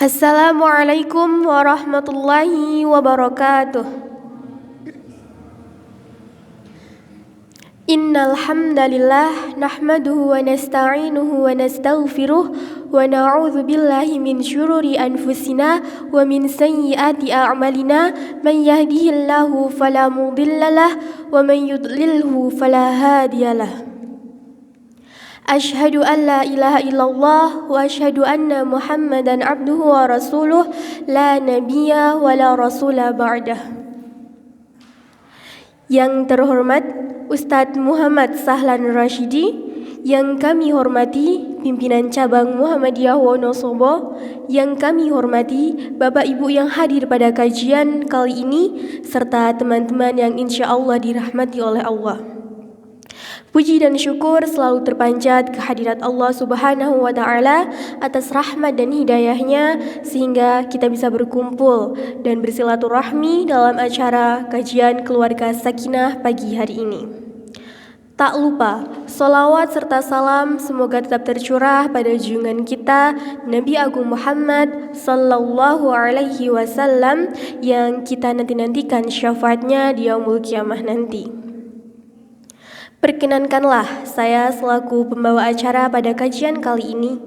Assalamualaikum warahmatullahi wabarakatuh. Innal hamdalillah nahmaduhu wa nasta'inuhu wa nastaghfiruh wa na'udzu billahi min syururi anfusina wa min sayyiati a'malina man yahdihillahu fala mudhillalah wa man yudlilhu fala hadiyalah. Ashhadu an la ilaha illallah wa ashhadu anna Muhammadan abduhu wa rasuluh la nabiyya wa la rasula ba'dah. Yang terhormat Ustadz Muhammad Sahlan Rashidi, yang kami hormati pimpinan cabang Muhammadiyah Wonosobo, yang kami hormati Bapak Ibu yang hadir pada kajian kali ini, serta teman-teman yang insya Allah dirahmati oleh Allah. Puji dan syukur selalu terpanjat kehadirat Allah Subhanahu wa Ta'ala atas rahmat dan hidayahnya sehingga kita bisa berkumpul dan bersilaturahmi dalam acara kajian keluarga Sakinah pagi hari ini. Tak lupa, sholawat serta salam semoga tetap tercurah pada junjungan kita Nabi Agung Muhammad Sallallahu Alaihi Wasallam yang kita nantikan syafaatnya di yaumul kiamah nanti. Perkenankanlah saya selaku pembawa acara pada kajian kali ini.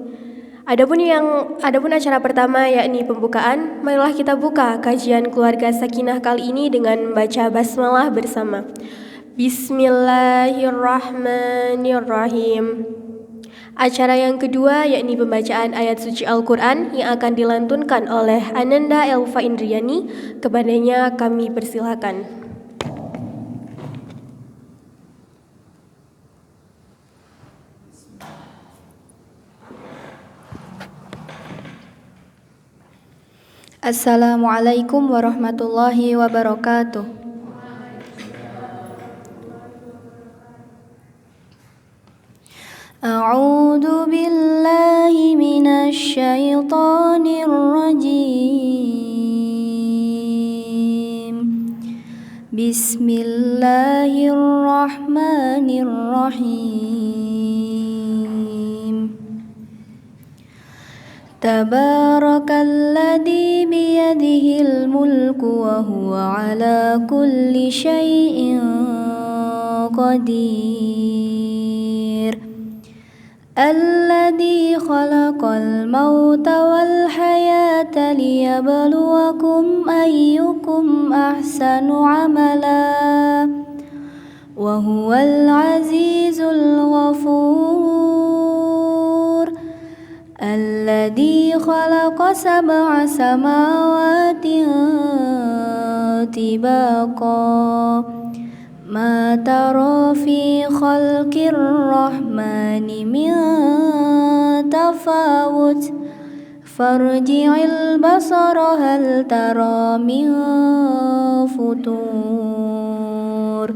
Adapun acara pertama yakni pembukaan, marilah kita buka kajian keluarga Sakinah kali ini dengan membaca basmalah bersama. Bismillahirrahmanirrahim. Acara yang kedua yakni pembacaan ayat suci Al-Quran yang akan dilantunkan oleh Ananda Elva Indriani. Kepadanya kami persilakan. Assalamualaikum warahmatullahi wabarakatuh. A'udzu billahi minasy syaithanir rajim. Bismillahirrahmanirrahim. Tabarakalladzi biyadihil mulku wa huwa ala kulli syai'in qadir. Alladzi khalaqal mauta wal hayata liyabluwakum ayyukum ahsanu amala wa huwal azizul ghafur. Alladzi khalaqa sab'a samawati tibaqa ma tara fi khalqir rahmani min tafawut farji'il basara hal tara min futur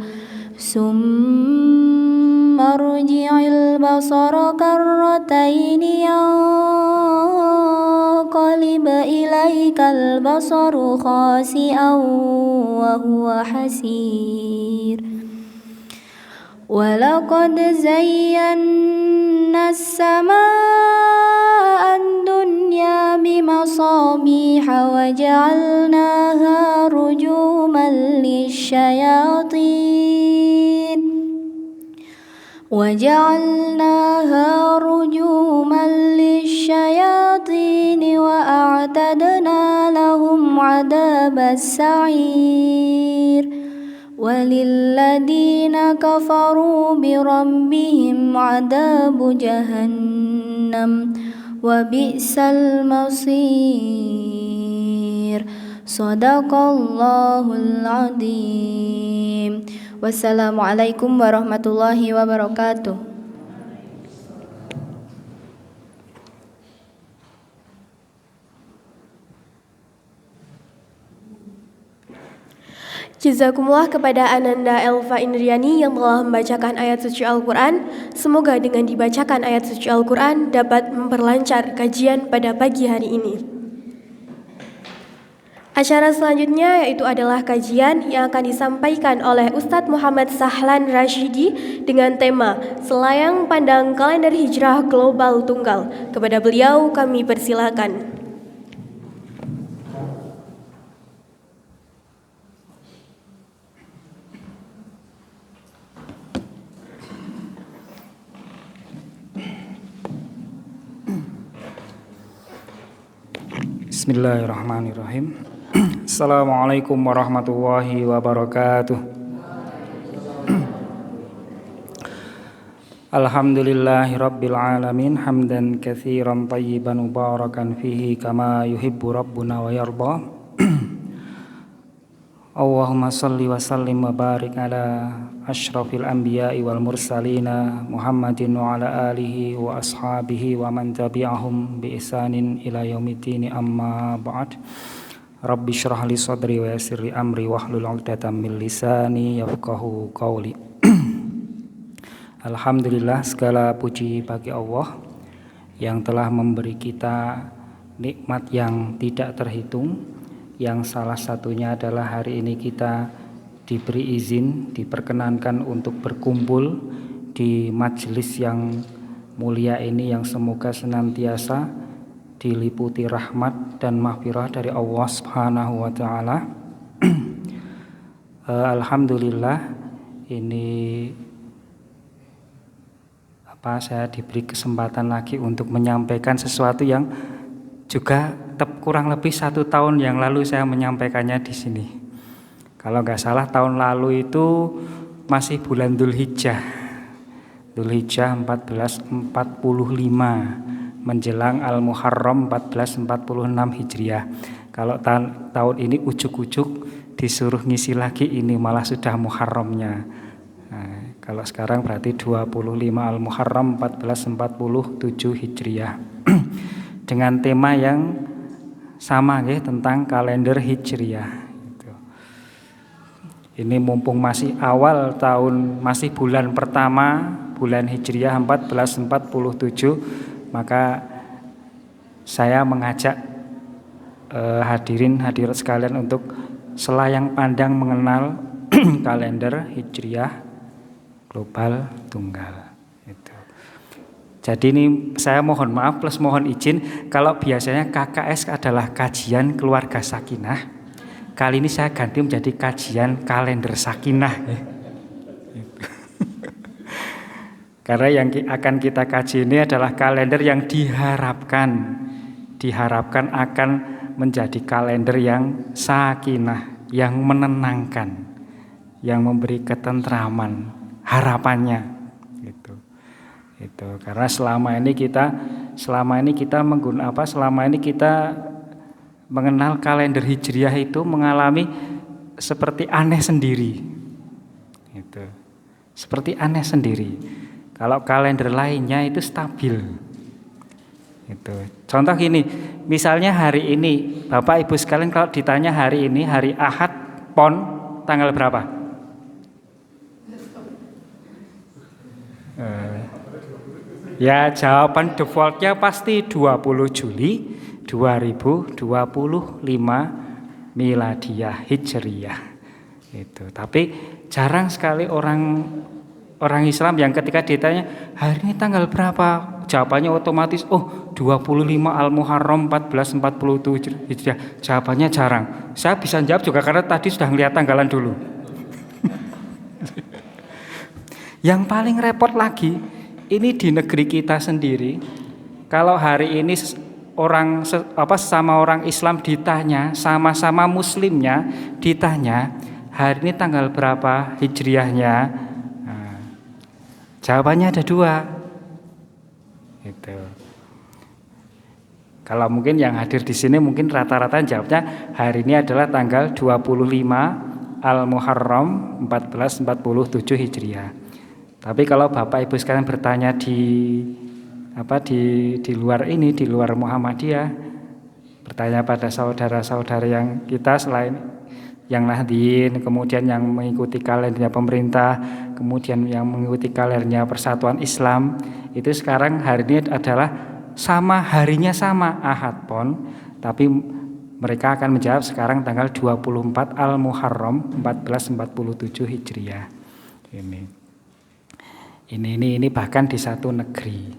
summa arji'il basara karrataini yanqalib ilaikal basaru khasi'an wa huwa hasir. Walaqad zayyana as-samaa'a ad-dunya bimasabiha wa ja'alnaha rujuman lisyayatin وَجَعَلْنَاهَا رُجُومًا لِلشَّيَاطِينِ وَأَعْتَدْنَا لَهُمْ عَذَابَ السَّعِيرِ وَلِلَّذِينَ كَفَرُوا بِرَبِّهِمْ عَذَابُ جَهَنَّمَ وَبِئْسَ الْمَصِيرُ. Shadaqallahul Azim. Wassalamualaikum warahmatullahi wabarakatuh. Jazakumullah kepada Ananda Elva Indriani yang telah membacakan ayat suci Al-Quran. Semoga dengan dibacakan ayat suci Al-Quran dapat memperlancar kajian pada pagi hari ini. Acara selanjutnya yaitu adalah kajian yang akan disampaikan oleh Ustadz Muhammad Sahlan Rashidi dengan tema Selayang Pandang Kalender Hijrah Global Tunggal. Kepada beliau kami persilakan. Bismillahirrahmanirrahim. Assalamualaikum warahmatullahi wabarakatuh. Alhamdulillahi rabbil alamin hamdan katsiran tayyiban mubarakan fihi kama yuhibbu rabbuna wa yarda. Allahumma salli wa sallim wa barik ala asyrafil anbiya'i wal mursalina Muhammadin wa ala alihi wa ashabihi wa man tabi'ahum bi ihsanin ila yaumiddin, amma ba'd. Rabbi syrah li sadri wa yassir li amri wahlul 'uqdatam min lisani yafqahu qawli. Alhamdulillah, segala puji bagi Allah yang telah memberi kita nikmat yang tidak terhitung, yang salah satunya adalah hari ini kita diberi izin, diperkenankan untuk berkumpul di majelis yang mulia ini, yang semoga senantiasa diliputi rahmat dan mahfirah dari Allah Subhanahu wa taala. Alhamdulillah, ini saya diberi kesempatan lagi untuk menyampaikan sesuatu yang juga kurang lebih 1 tahun yang lalu saya menyampaikannya di sini. Kalau nggak salah tahun lalu itu masih bulan Dzulhijjah 1445 menjelang Al-Muharram 1446 Hijriah. Kalau tahun ini ujuk-ujuk disuruh ngisi lagi, ini malah sudah Muharramnya. Nah, kalau sekarang berarti 25 Al-Muharram 1447 Hijriah. Dengan tema yang sama tentang kalender Hijriah. Ini mumpung masih awal tahun, masih bulan pertama bulan Hijriah 1447, maka saya mengajak hadirat sekalian untuk selayang pandang mengenal kalender Hijriah global tunggal. Jadi ini saya mohon maaf plus mohon izin, kalau biasanya KKS adalah kajian keluarga sakinah, kali ini saya ganti menjadi kajian kalender sakinah. Karena yang akan kita kaji ini adalah kalender yang diharapkan akan menjadi kalender yang sakinah, yang menenangkan, yang memberi ketentraman, harapannya. Karena selama ini kita mengenal kalender Hijriah itu mengalami seperti aneh sendiri. Seperti aneh sendiri. Kalau kalender lainnya itu stabil. Contoh gini, misalnya hari ini Bapak Ibu sekalian kalau ditanya hari ini hari Ahad PON tanggal berapa? Ya, jawaban defaultnya pasti 20 Juli 2025 Miladiyah Hijriyah. Tapi jarang sekali orang Islam yang ketika ditanya hari ini tanggal berapa, jawabannya otomatis 25 Al-Muharram 1447 Hijriah. Jawabannya jarang. Saya bisa jawab juga karena tadi sudah melihat tanggalan dulu. Yang paling repot lagi, ini di negeri kita sendiri, kalau hari ini sama orang Islam ditanya, sama-sama muslimnya ditanya, hari ini tanggal berapa Hijriahnya? Nah, jawabannya ada 2. Kalau mungkin yang hadir di sini mungkin rata-rata jawabnya hari ini adalah tanggal 25 Al-Muharram 1447 Hijriah. Tapi kalau Bapak Ibu sekalian bertanya di luar ini, di luar Muhammadiyah, bertanya pada saudara-saudara yang kita selain yang Nahdien, kemudian yang mengikuti kalendernya pemerintah, kemudian yang mengikuti kalendernya Persatuan Islam, itu sekarang hari ini adalah harinya sama Ahad PON, tapi mereka akan menjawab sekarang tanggal 24 Al-Muharram 1447 Hijriah. Ini bahkan di satu negeri.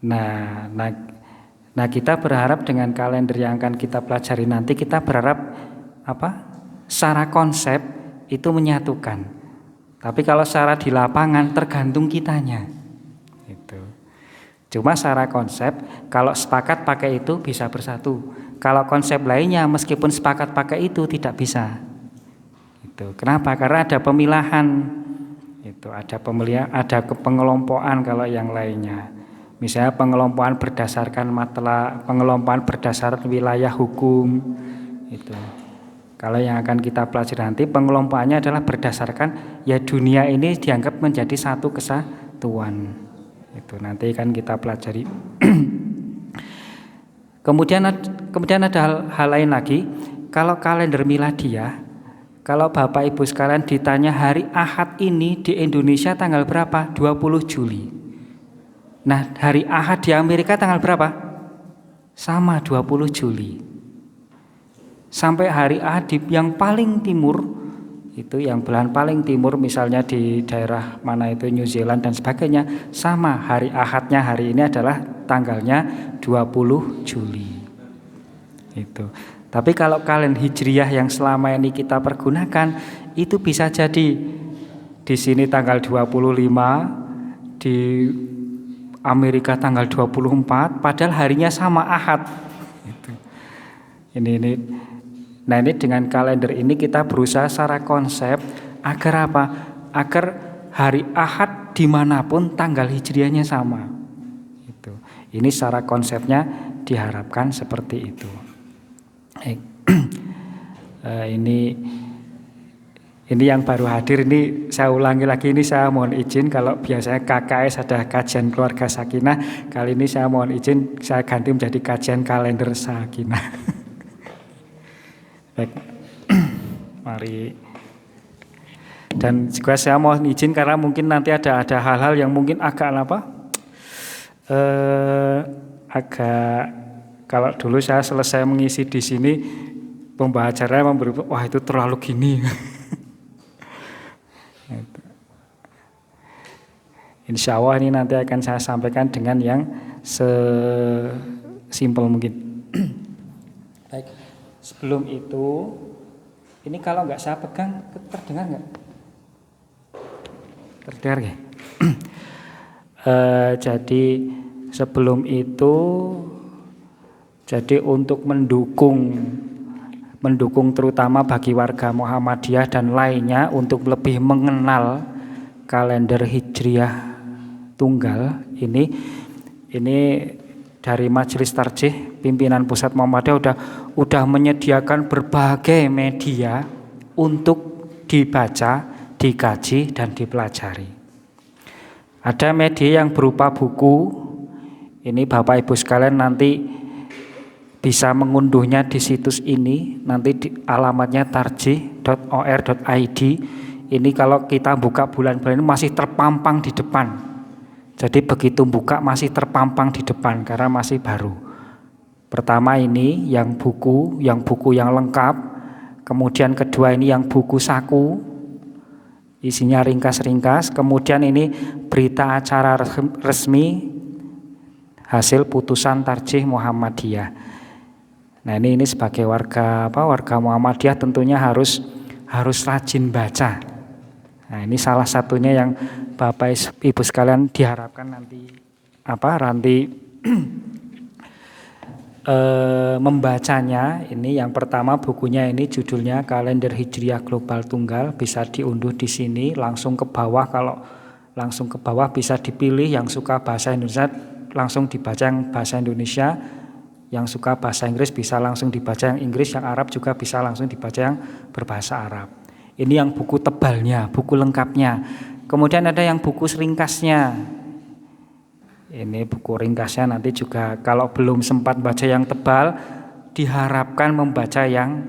Nah, kita berharap dengan kalender yang akan kita pelajari nanti, kita berharap secara konsep itu menyatukan. Tapi kalau secara di lapangan tergantung kitanya. Cuma secara konsep kalau sepakat pakai itu bisa bersatu. Kalau konsep lainnya meskipun sepakat pakai itu tidak bisa. Itu. Kenapa? Karena ada pemilahan. Itu ada pemilihan, ada pengelompokan kalau yang lainnya. Misalnya pengelompokan berdasarkan matla, pengelompokan berdasarkan wilayah hukum. Itu. Kalau yang akan kita pelajari nanti pengelompokannya adalah berdasarkan ya dunia ini dianggap menjadi satu kesatuan. Itu nanti kan kita pelajari. kemudian ada hal lain lagi. Kalau kalender miladiah, kalau Bapak Ibu sekalian ditanya hari Ahad ini di Indonesia tanggal berapa? 20 Juli. Nah, hari Ahad di Amerika tanggal berapa? Sama 20 Juli. Sampai hari Ahad yang paling timur, itu yang belahan paling timur misalnya di daerah mana itu New Zealand dan sebagainya, sama hari Ahadnya hari ini adalah tanggalnya 20 Juli. Itu. Tapi kalau kalender Hijriyah yang selama ini kita pergunakan itu bisa jadi di sini tanggal 25, di Amerika tanggal 24, padahal harinya sama Ahad. Itu. Ini. Nah ini dengan kalender ini kita berusaha secara konsep agar apa? Agar hari Ahad dimanapun tanggal Hijriahnya sama. Itu. Ini secara konsepnya diharapkan seperti itu. Ini yang baru hadir ini saya ulangi lagi, ini saya mohon izin kalau biasanya KKS ada kajian keluarga sakinah, kali ini saya mohon izin saya ganti menjadi kajian kalender sakinah. Baik. Mari. Dan juga saya mohon izin karena mungkin nanti ada hal-hal yang mungkin agak kalau dulu saya selesai mengisi di sini pembahasannya memberi wah itu terlalu gini. Insya Allah ini nanti akan saya sampaikan dengan yang sesimpel mungkin. Baik. Sebelum itu, ini kalau nggak saya pegang, terdengar nggak? Terdengar nggak? Jadi sebelum itu, jadi untuk mendukung terutama bagi warga Muhammadiyah dan lainnya untuk lebih mengenal kalender Hijriyah tunggal ini dari Majelis Tarjih pimpinan Pusat Muhammadiyah udah menyediakan berbagai media untuk dibaca, dikaji dan dipelajari. Ada media yang berupa buku. Ini Bapak Ibu sekalian nanti bisa mengunduhnya di situs ini, nanti alamatnya tarjih.or.id. Ini kalau kita buka bulan-bulan ini masih terpampang di depan. Jadi begitu buka masih terpampang di depan karena masih baru. Pertama ini yang buku yang lengkap. Kemudian kedua ini yang buku saku, isinya ringkas-ringkas. Kemudian ini berita acara resmi hasil putusan Tarjih Muhammadiyah. Nah ini sebagai warga Muhammadiyah tentunya harus rajin baca. Nah ini salah satunya yang Bapak Ibu sekalian diharapkan nanti membacanya. Ini yang pertama bukunya ini judulnya Kalender Hijriyah Global Tunggal, bisa diunduh di sini langsung ke bawah. Kalau langsung ke bawah bisa dipilih yang suka bahasa Indonesia langsung dibaca yang bahasa Indonesia. Yang suka bahasa Inggris bisa langsung dibaca yang Inggris, yang Arab juga bisa langsung dibaca yang berbahasa Arab. Ini yang buku tebalnya, buku lengkapnya. Kemudian ada yang buku ringkasnya. Ini buku ringkasnya nanti juga kalau belum sempat baca yang tebal, diharapkan membaca yang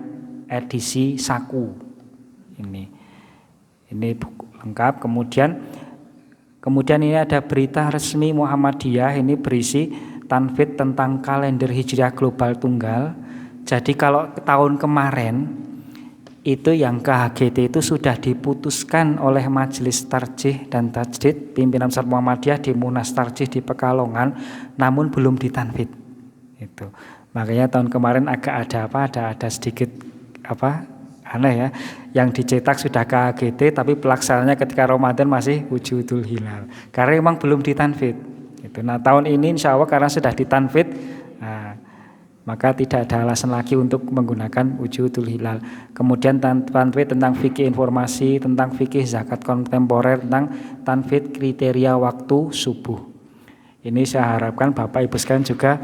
edisi saku. Ini buku lengkap. Kemudian ini ada berita resmi Muhammadiyah, ini berisi tanfid tentang kalender Hijriyah Global Tunggal. Jadi kalau tahun kemarin itu yang KHGT itu sudah diputuskan oleh Majelis Tarjih dan Tajdid pimpinan Pusat Muhammadiyah di Munas Tarjih di Pekalongan, namun belum ditanfid. Itu. Makanya tahun kemarin agak ada sedikit aneh ya. Yang dicetak sudah KHGT tapi pelaksananya ketika Ramadan masih wujudul hilal. Karena memang belum ditanfid. Gitu. Nah tahun ini insya Allah karena sudah ditanfid, nah, maka tidak ada alasan lagi untuk menggunakan wujudul hilal. Kemudian tanfid tentang fikih informasi, tentang fikih zakat kontemporer, tentang tanfid kriteria waktu subuh. Ini saya harapkan Bapak Ibu sekalian juga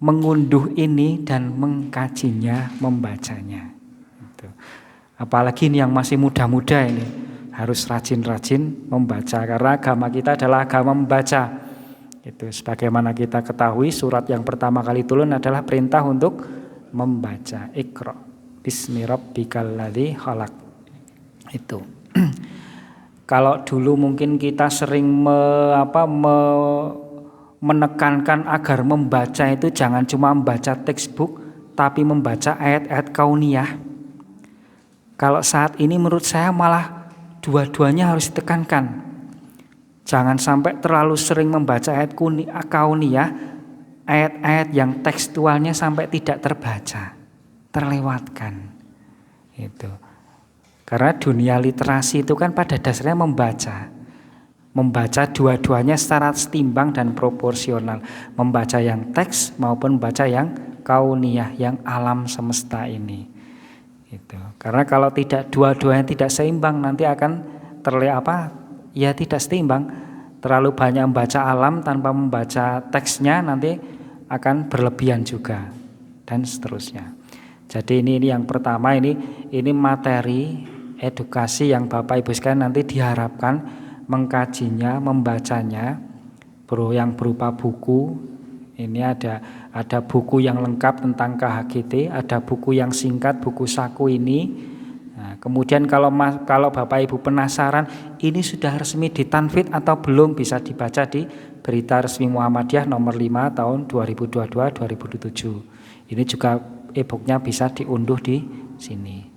mengunduh ini dan mengkajinya, membacanya. Gitu. Apalagi ini yang masih muda-muda ini harus rajin-rajin membaca karena agama kita adalah agama membaca. Itu sebagaimana kita ketahui surat yang pertama kali turun adalah perintah untuk membaca. Iqra bismi rabbikal ladzi khalaq. Itu. Kalau dulu mungkin kita sering menekankan agar membaca itu jangan cuma membaca textbook tapi membaca ayat-ayat kauniyah. Kalau saat ini menurut saya malah dua-duanya harus ditekankan. Jangan sampai terlalu sering membaca ayat kauniyah, ayat-ayat yang tekstualnya sampai tidak terbaca, terlewatkan. Itu. Karena dunia literasi itu kan pada dasarnya membaca dua-duanya secara setimbang dan proporsional, membaca yang teks maupun membaca yang kauniyah, yang alam semesta ini. Itu. Karena kalau tidak dua-duanya tidak seimbang nanti akan ya tidak seimbang. Terlalu banyak membaca alam tanpa membaca teksnya nanti akan berlebihan juga dan seterusnya. Jadi ini yang pertama, ini materi edukasi yang Bapak Ibu sekalian nanti diharapkan mengkajinya, membacanya, yang berupa buku. Ini ada buku yang lengkap tentang KHGT, ada buku yang singkat, buku saku ini. Nah, kemudian kalau Bapak Ibu penasaran ini sudah resmi ditanfid atau belum, bisa dibaca di Berita Resmi Muhammadiyah nomor 5 tahun 2022-2027. Ini juga e-booknya bisa diunduh di sini.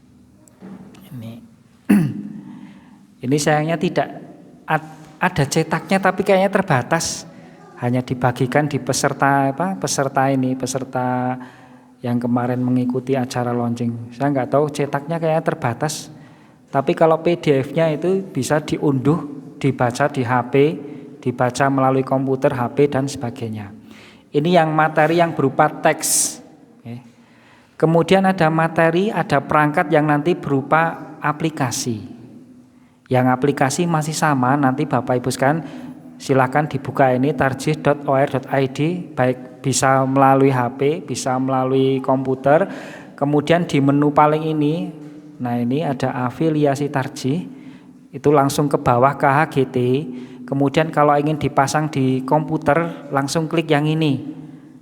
Ini sayangnya tidak ada cetaknya tapi kayaknya terbatas. Hanya dibagikan di peserta yang kemarin mengikuti acara launching. Saya nggak tahu cetaknya kayaknya terbatas. Tapi kalau PDF-nya itu bisa diunduh, dibaca di HP, dibaca melalui komputer, HP dan sebagainya. Ini yang materi yang berupa teks. Kemudian ada materi, ada perangkat yang nanti berupa aplikasi. Yang aplikasi masih sama, nanti Bapak Ibu sekalian silakan dibuka ini tarjih.or.id, baik bisa melalui HP, bisa melalui komputer. Kemudian di menu paling ini, nah ini ada afiliasi tarjih, itu langsung ke bawah KHGT. Kemudian kalau ingin dipasang di komputer, langsung klik yang ini.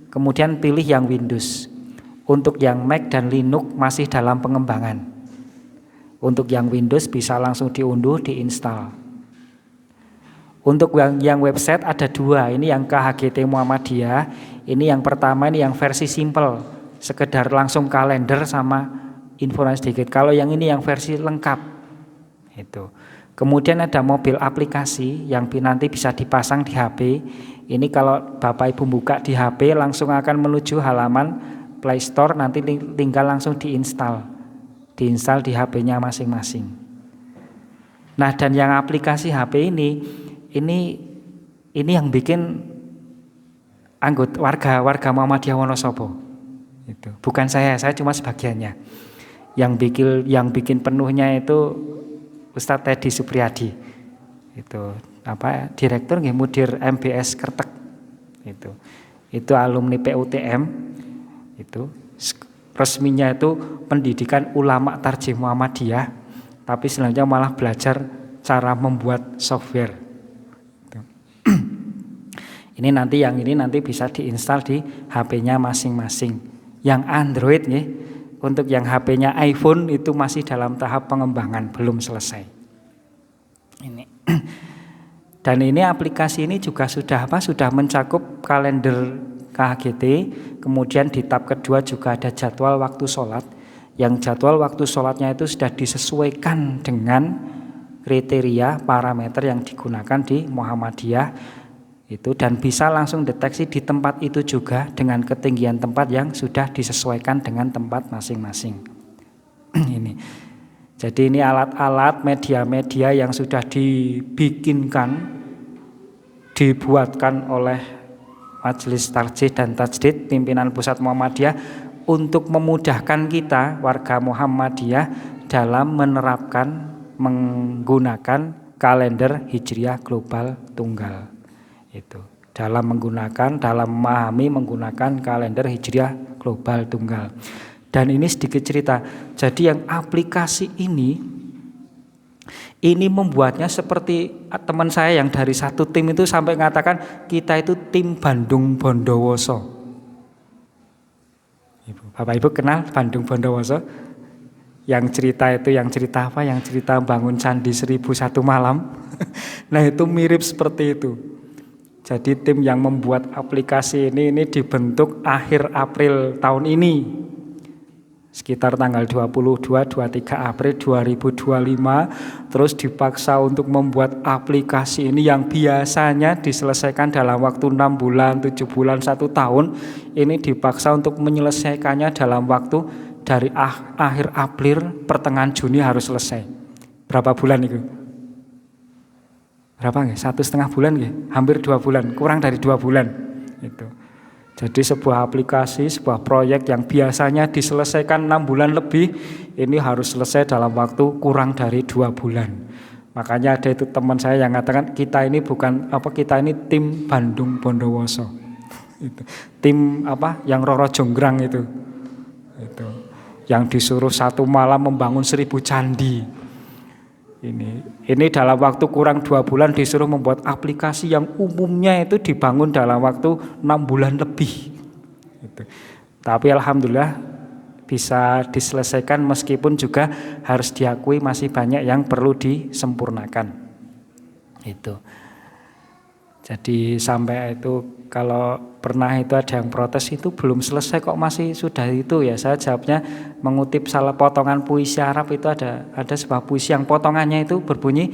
Kemudian pilih yang Windows. Untuk yang Mac dan Linux masih dalam pengembangan. Untuk yang Windows bisa langsung diunduh, diinstal. Untuk yang website ada dua, ini yang KHGT Muhammadiyah, ini yang pertama ini yang versi simple, sekedar langsung kalender sama informasi sedikit. Kalau yang ini yang versi lengkap, itu. Kemudian ada mobil aplikasi yang nanti bisa dipasang di HP. Ini kalau Bapak Ibu buka di HP langsung akan menuju halaman Play Store, nanti tinggal langsung diinstal di HP-nya masing-masing. Nah dan yang aplikasi HP ini yang bikin anggota warga Muhammadiyah Wonosobo. Itu bukan saya cuma sebagiannya. Yang bikin penuhnya itu Ustadz Teddy Supriyadi. Itu direktur mudir MBS Kertek. Itu alumni PUTM. Itu resminya itu pendidikan ulama tarjih Muhammadiyah, tapi selanjutnya malah belajar cara membuat software. Ini nanti bisa diinstal di HP-nya masing-masing. Yang Android nih, untuk yang HP-nya iPhone itu masih dalam tahap pengembangan, belum selesai. Ini. Dan ini aplikasi ini juga sudah mencakup kalender KHGT, kemudian di tab kedua juga ada jadwal waktu sholat. Yang jadwal waktu sholatnya itu sudah disesuaikan dengan kriteria parameter yang digunakan di Muhammadiyah itu, dan bisa langsung deteksi di tempat itu juga dengan ketinggian tempat yang sudah disesuaikan dengan tempat masing-masing. Ini. Jadi ini alat-alat media-media yang sudah dibikinkan dibuatkan oleh Majelis Tarjih dan Tajdid pimpinan Pusat Muhammadiyah untuk memudahkan kita warga Muhammadiyah dalam menerapkan menggunakan kalender Hijriah global tunggal. Itu dalam memahami menggunakan kalender Hijriah global tunggal. Dan ini sedikit cerita. Jadi yang aplikasi ini membuatnya seperti teman saya yang dari satu tim itu sampai mengatakan kita itu tim Bandung Bondowoso. Bapak Ibu kenal Bandung Bondowoso? Yang cerita apa? Yang cerita bangun Candi 1001 malam. Nah itu mirip seperti itu. Jadi tim yang membuat aplikasi ini dibentuk akhir April tahun ini. Sekitar tanggal 22-23 April 2025. Terus dipaksa untuk membuat aplikasi ini yang biasanya diselesaikan dalam waktu 6 bulan, 7 bulan, 1 tahun. Ini dipaksa untuk menyelesaikannya dalam waktu dari akhir April, pertengahan Juni harus selesai. Berapa bulan itu? Berapa nggih? 1,5 bulan nggih? Hampir 2 bulan, kurang dari 2 bulan. Itu. Jadi sebuah aplikasi, sebuah proyek yang biasanya diselesaikan 6 bulan lebih, ini harus selesai dalam waktu kurang dari 2 bulan. Makanya ada itu teman saya yang mengatakan kita ini tim Bandung Bondowoso. Itu. Tim yang Roro Jonggrang itu. Yang disuruh 1 malam membangun 1000 candi. Ini dalam waktu kurang 2 bulan disuruh membuat aplikasi yang umumnya itu dibangun dalam waktu 6 bulan lebih. Tapi alhamdulillah bisa diselesaikan meskipun juga harus diakui masih banyak yang perlu disempurnakan. Itu. Jadi sampai itu kalau pernah itu ada yang protes itu belum selesai kok masih sudah itu ya, saya jawabnya mengutip salah potongan puisi Arab itu ada sebuah puisi yang potongannya itu berbunyi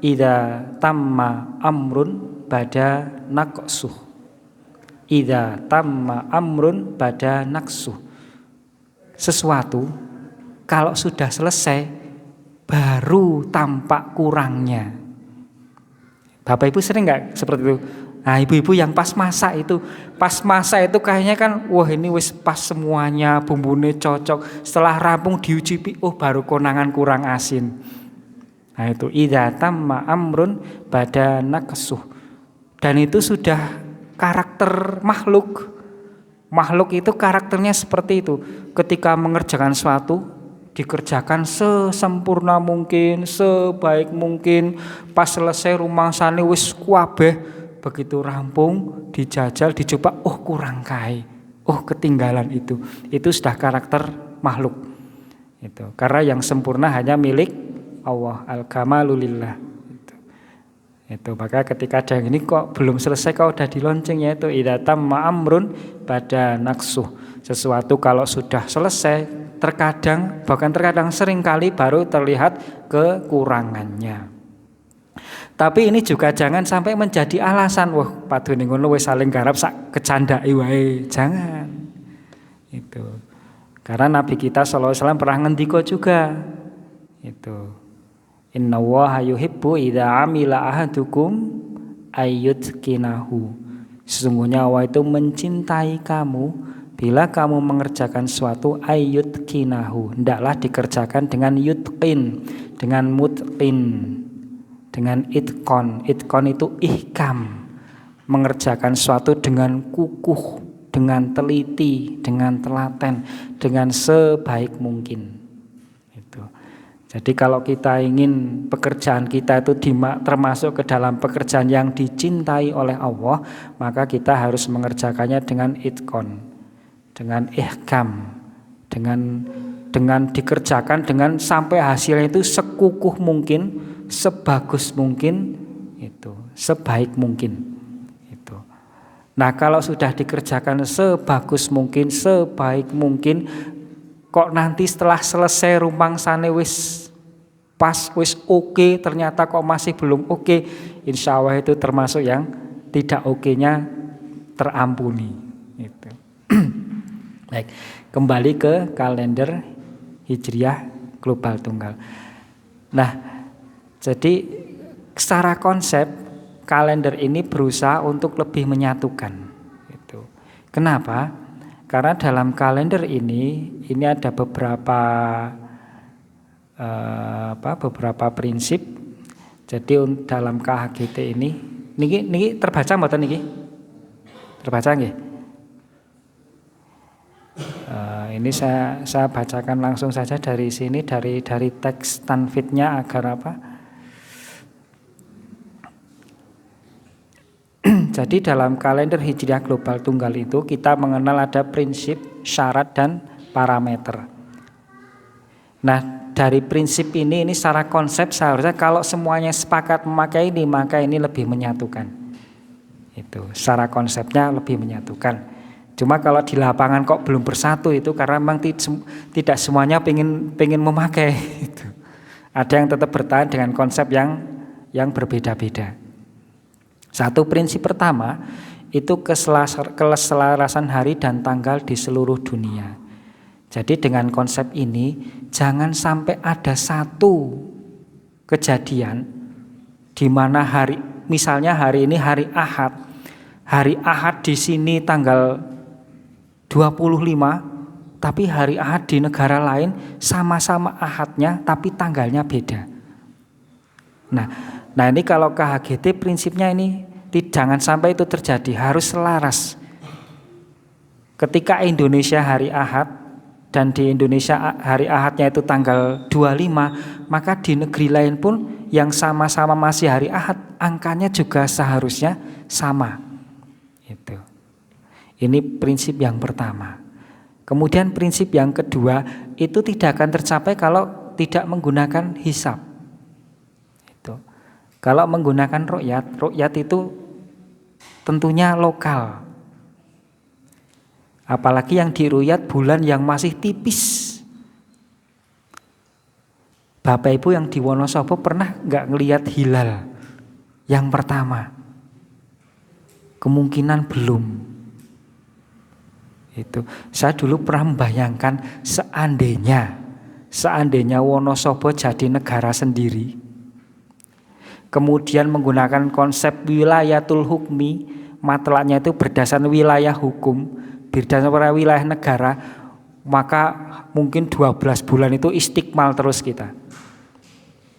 idza tamma amrun bada naqsuh. Idza tamma amrun bada naqsuh. Sesuatu kalau sudah selesai baru tampak kurangnya. Bapak Ibu sering nggak seperti itu? Nah ibu-ibu yang pas masak itu kayaknya kan wah ini wis pas semuanya, bumbunya cocok. Setelah rampung diucipi, baru konangan kurang asin. Nah itu idza tamma amrun bada naqsuh. Dan itu sudah karakter makhluk. Makhluk itu karakternya seperti itu. Ketika mengerjakan sesuatu dikerjakan sesempurna mungkin, sebaik mungkin, pas selesai rumangsane wis kuwabeh, begitu rampung, dijajal, dicoba, kurang kae, ketinggalan itu sudah karakter makhluk. Itu karena yang sempurna hanya milik Allah, al-kamalu lillah. Itu maka ketika ada yang ini kok belum selesai kok udah dilonceng, yaitu idza tamma amrun bada naqsuh. Sesuatu kalau sudah selesai terkadang sering kali baru terlihat kekurangannya. Tapi ini juga jangan sampai menjadi alasan padune ngono wis saling garap sak kecandai wae, jangan. Itu. Karena Nabi kita sallallahu alaihi wasallam pernah ngendika juga. Itu. Innallaha yuhibbu idza amila ahadukum ayyutqinahu. Sesungguhnya Allah itu mencintai kamu bila kamu mengerjakan suatu ayyutqinahu, hendaklah dikerjakan dengan yutqin, dengan mutqin, dengan itqon. Itqon itu ihkam, mengerjakan suatu dengan kukuh, dengan teliti, dengan telaten, dengan sebaik mungkin. Itu. Jadi kalau kita ingin pekerjaan kita itu termasuk ke dalam pekerjaan yang dicintai oleh Allah, maka kita harus mengerjakannya dengan itqon, dengan ihkam, dengan dikerjakan dengan sampai hasilnya itu sekukuh mungkin, sebagus mungkin, itu sebaik mungkin. Itu. Nah kalau sudah dikerjakan sebagus mungkin, sebaik mungkin, kok nanti setelah selesai rumangsane wis pas, wis oke, ternyata kok masih belum oke, insya Allah itu termasuk yang tidak oke-nya terampuni. Itu. Baik, kembali ke kalender Hijriah global tunggal. Nah, jadi secara konsep kalender ini berusaha untuk lebih menyatukan. Gitu. Kenapa? Karena dalam kalender ini ada beberapa prinsip. Jadi dalam KHGT ini terbaca mboten niki? Terbaca nggih? Ini saya bacakan langsung saja dari sini, dari teks tanfidnya agar apa? Jadi dalam kalender Hijriah Global Tunggal itu kita mengenal ada prinsip, syarat, dan parameter. Nah, dari prinsip ini secara konsep seharusnya kalau semuanya sepakat memakai ini, maka ini lebih menyatukan. Itu secara konsepnya lebih menyatukan. Cuma kalau di lapangan kok belum bersatu itu karena memang tidak semuanya pengen memakai. Itu. Ada yang tetap bertahan dengan konsep yang berbeda-beda. Satu prinsip pertama itu keselarasan hari dan tanggal di seluruh dunia. Jadi dengan konsep ini jangan sampai ada satu kejadian di mana misalnya hari ini hari Ahad. Hari Ahad di sini tanggal 25, tapi hari Ahad di negara lain sama-sama Ahadnya tapi tanggalnya beda. Nah ini kalau KHGT prinsipnya ini jangan sampai itu terjadi, harus selaras. Ketika Indonesia hari Ahad dan di Indonesia hari Ahadnya itu tanggal 25, maka di negeri lain pun yang sama-sama masih hari Ahad, angkanya juga seharusnya sama. Itu. Ini prinsip yang pertama. Kemudian prinsip yang kedua itu tidak akan tercapai kalau tidak menggunakan hisab. Itu. Kalau menggunakan ru'yat itu tentunya lokal. Apalagi yang diruyat bulan yang masih tipis. Bapak Ibu yang di Wonosobo pernah nggak ngelihat hilal yang pertama? Kemungkinan belum. Itu. Saya dulu pernah membayangkan seandainya Wonosobo jadi negara sendiri. Kemudian menggunakan konsep wilayatul hukmi, matlaknya itu berdasarkan wilayah hukum, berdasarkan wilayah negara, maka mungkin 12 bulan itu istiqmal terus kita.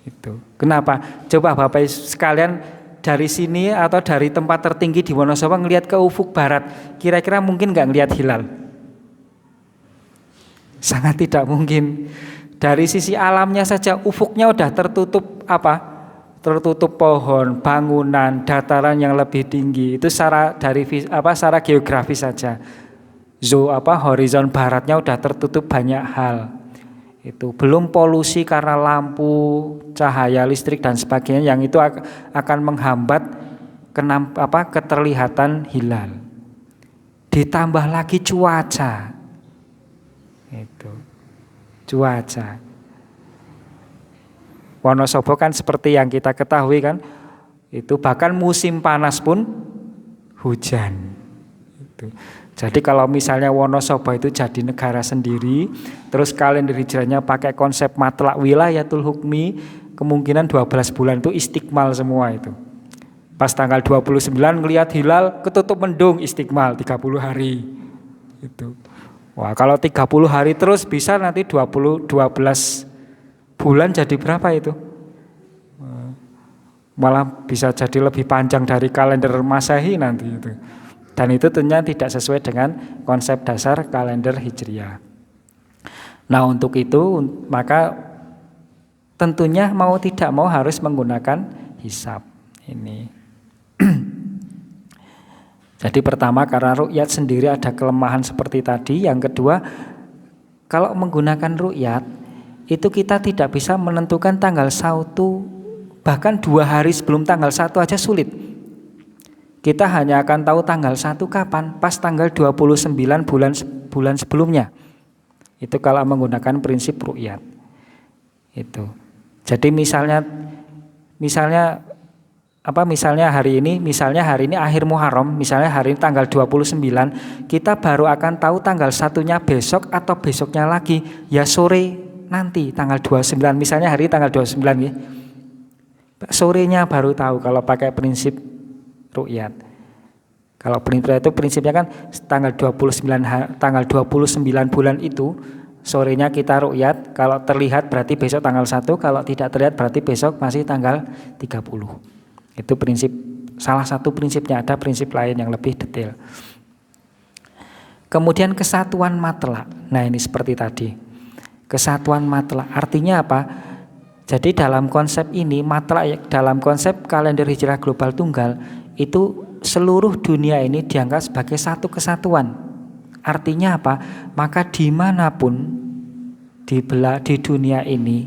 Itu. Kenapa? Coba Bapak sekalian dari sini atau dari tempat tertinggi di Wonosobo ngelihat ke ufuk barat, kira-kira mungkin nggak ngelihat hilal? Sangat tidak mungkin. Dari sisi alamnya saja ufuknya udah tertutup tertutup pohon, bangunan, dataran yang lebih tinggi. Itu secara geografis saja. Horizon baratnya udah tertutup banyak hal. Itu belum polusi karena lampu, cahaya listrik dan sebagainya yang itu akan menghambat keterlihatan hilal. Ditambah lagi cuaca. Itu. Cuaca. Wonosobo kan seperti yang kita ketahui kan, itu bahkan musim panas pun hujan. Itu. Jadi kalau misalnya Wonosobo itu jadi negara sendiri, terus kalender hijrahnya pakai konsep matlak wilayatul hukmi, kemungkinan 12 bulan itu istiqmal semua itu. Pas tanggal 29 ngelihat hilal, ketutup mendung, istiqmal 30 hari. Itu. Wah, kalau 30 hari terus bisa nanti 12 bulan jadi berapa itu? Malah bisa jadi lebih panjang dari kalender Masehi nanti itu. Dan itu tentunya tidak sesuai dengan konsep dasar kalender Hijriah. Nah, untuk itu maka tentunya mau tidak mau harus menggunakan hisab ini. Jadi pertama karena ru'yat sendiri ada kelemahan seperti tadi. Yang kedua, kalau menggunakan ru'yat itu kita tidak bisa menentukan tanggal 1, bahkan 2 hari sebelum tanggal 1 aja sulit. Kita hanya akan tahu tanggal 1 kapan, pas tanggal 29 bulan sebelumnya. Itu kalau menggunakan prinsip ru'yat. Itu. Jadi misalnya hari ini akhir Muharram, misalnya hari ini tanggal 29, kita baru akan tahu tanggal 1-nya besok atau besoknya lagi, ya sore nanti tanggal 29, misalnya hari tanggal 29 ya. Sorenya baru tahu kalau pakai prinsip ru'yat. Kalau fitrah itu prinsipnya kan tanggal 29 bulan itu sorenya kita ru'yat, kalau terlihat berarti besok tanggal 1, kalau tidak terlihat berarti besok masih tanggal 30. Itu prinsip, salah satu prinsipnya, ada prinsip lain yang lebih detail. Kemudian kesatuan matlak. Nah, ini seperti tadi. Kesatuan matlak artinya apa? Jadi dalam konsep ini, matlak dalam konsep kalender hijrah global tunggal itu seluruh dunia ini dianggap sebagai satu kesatuan. Artinya apa? Maka dimanapun di dunia ini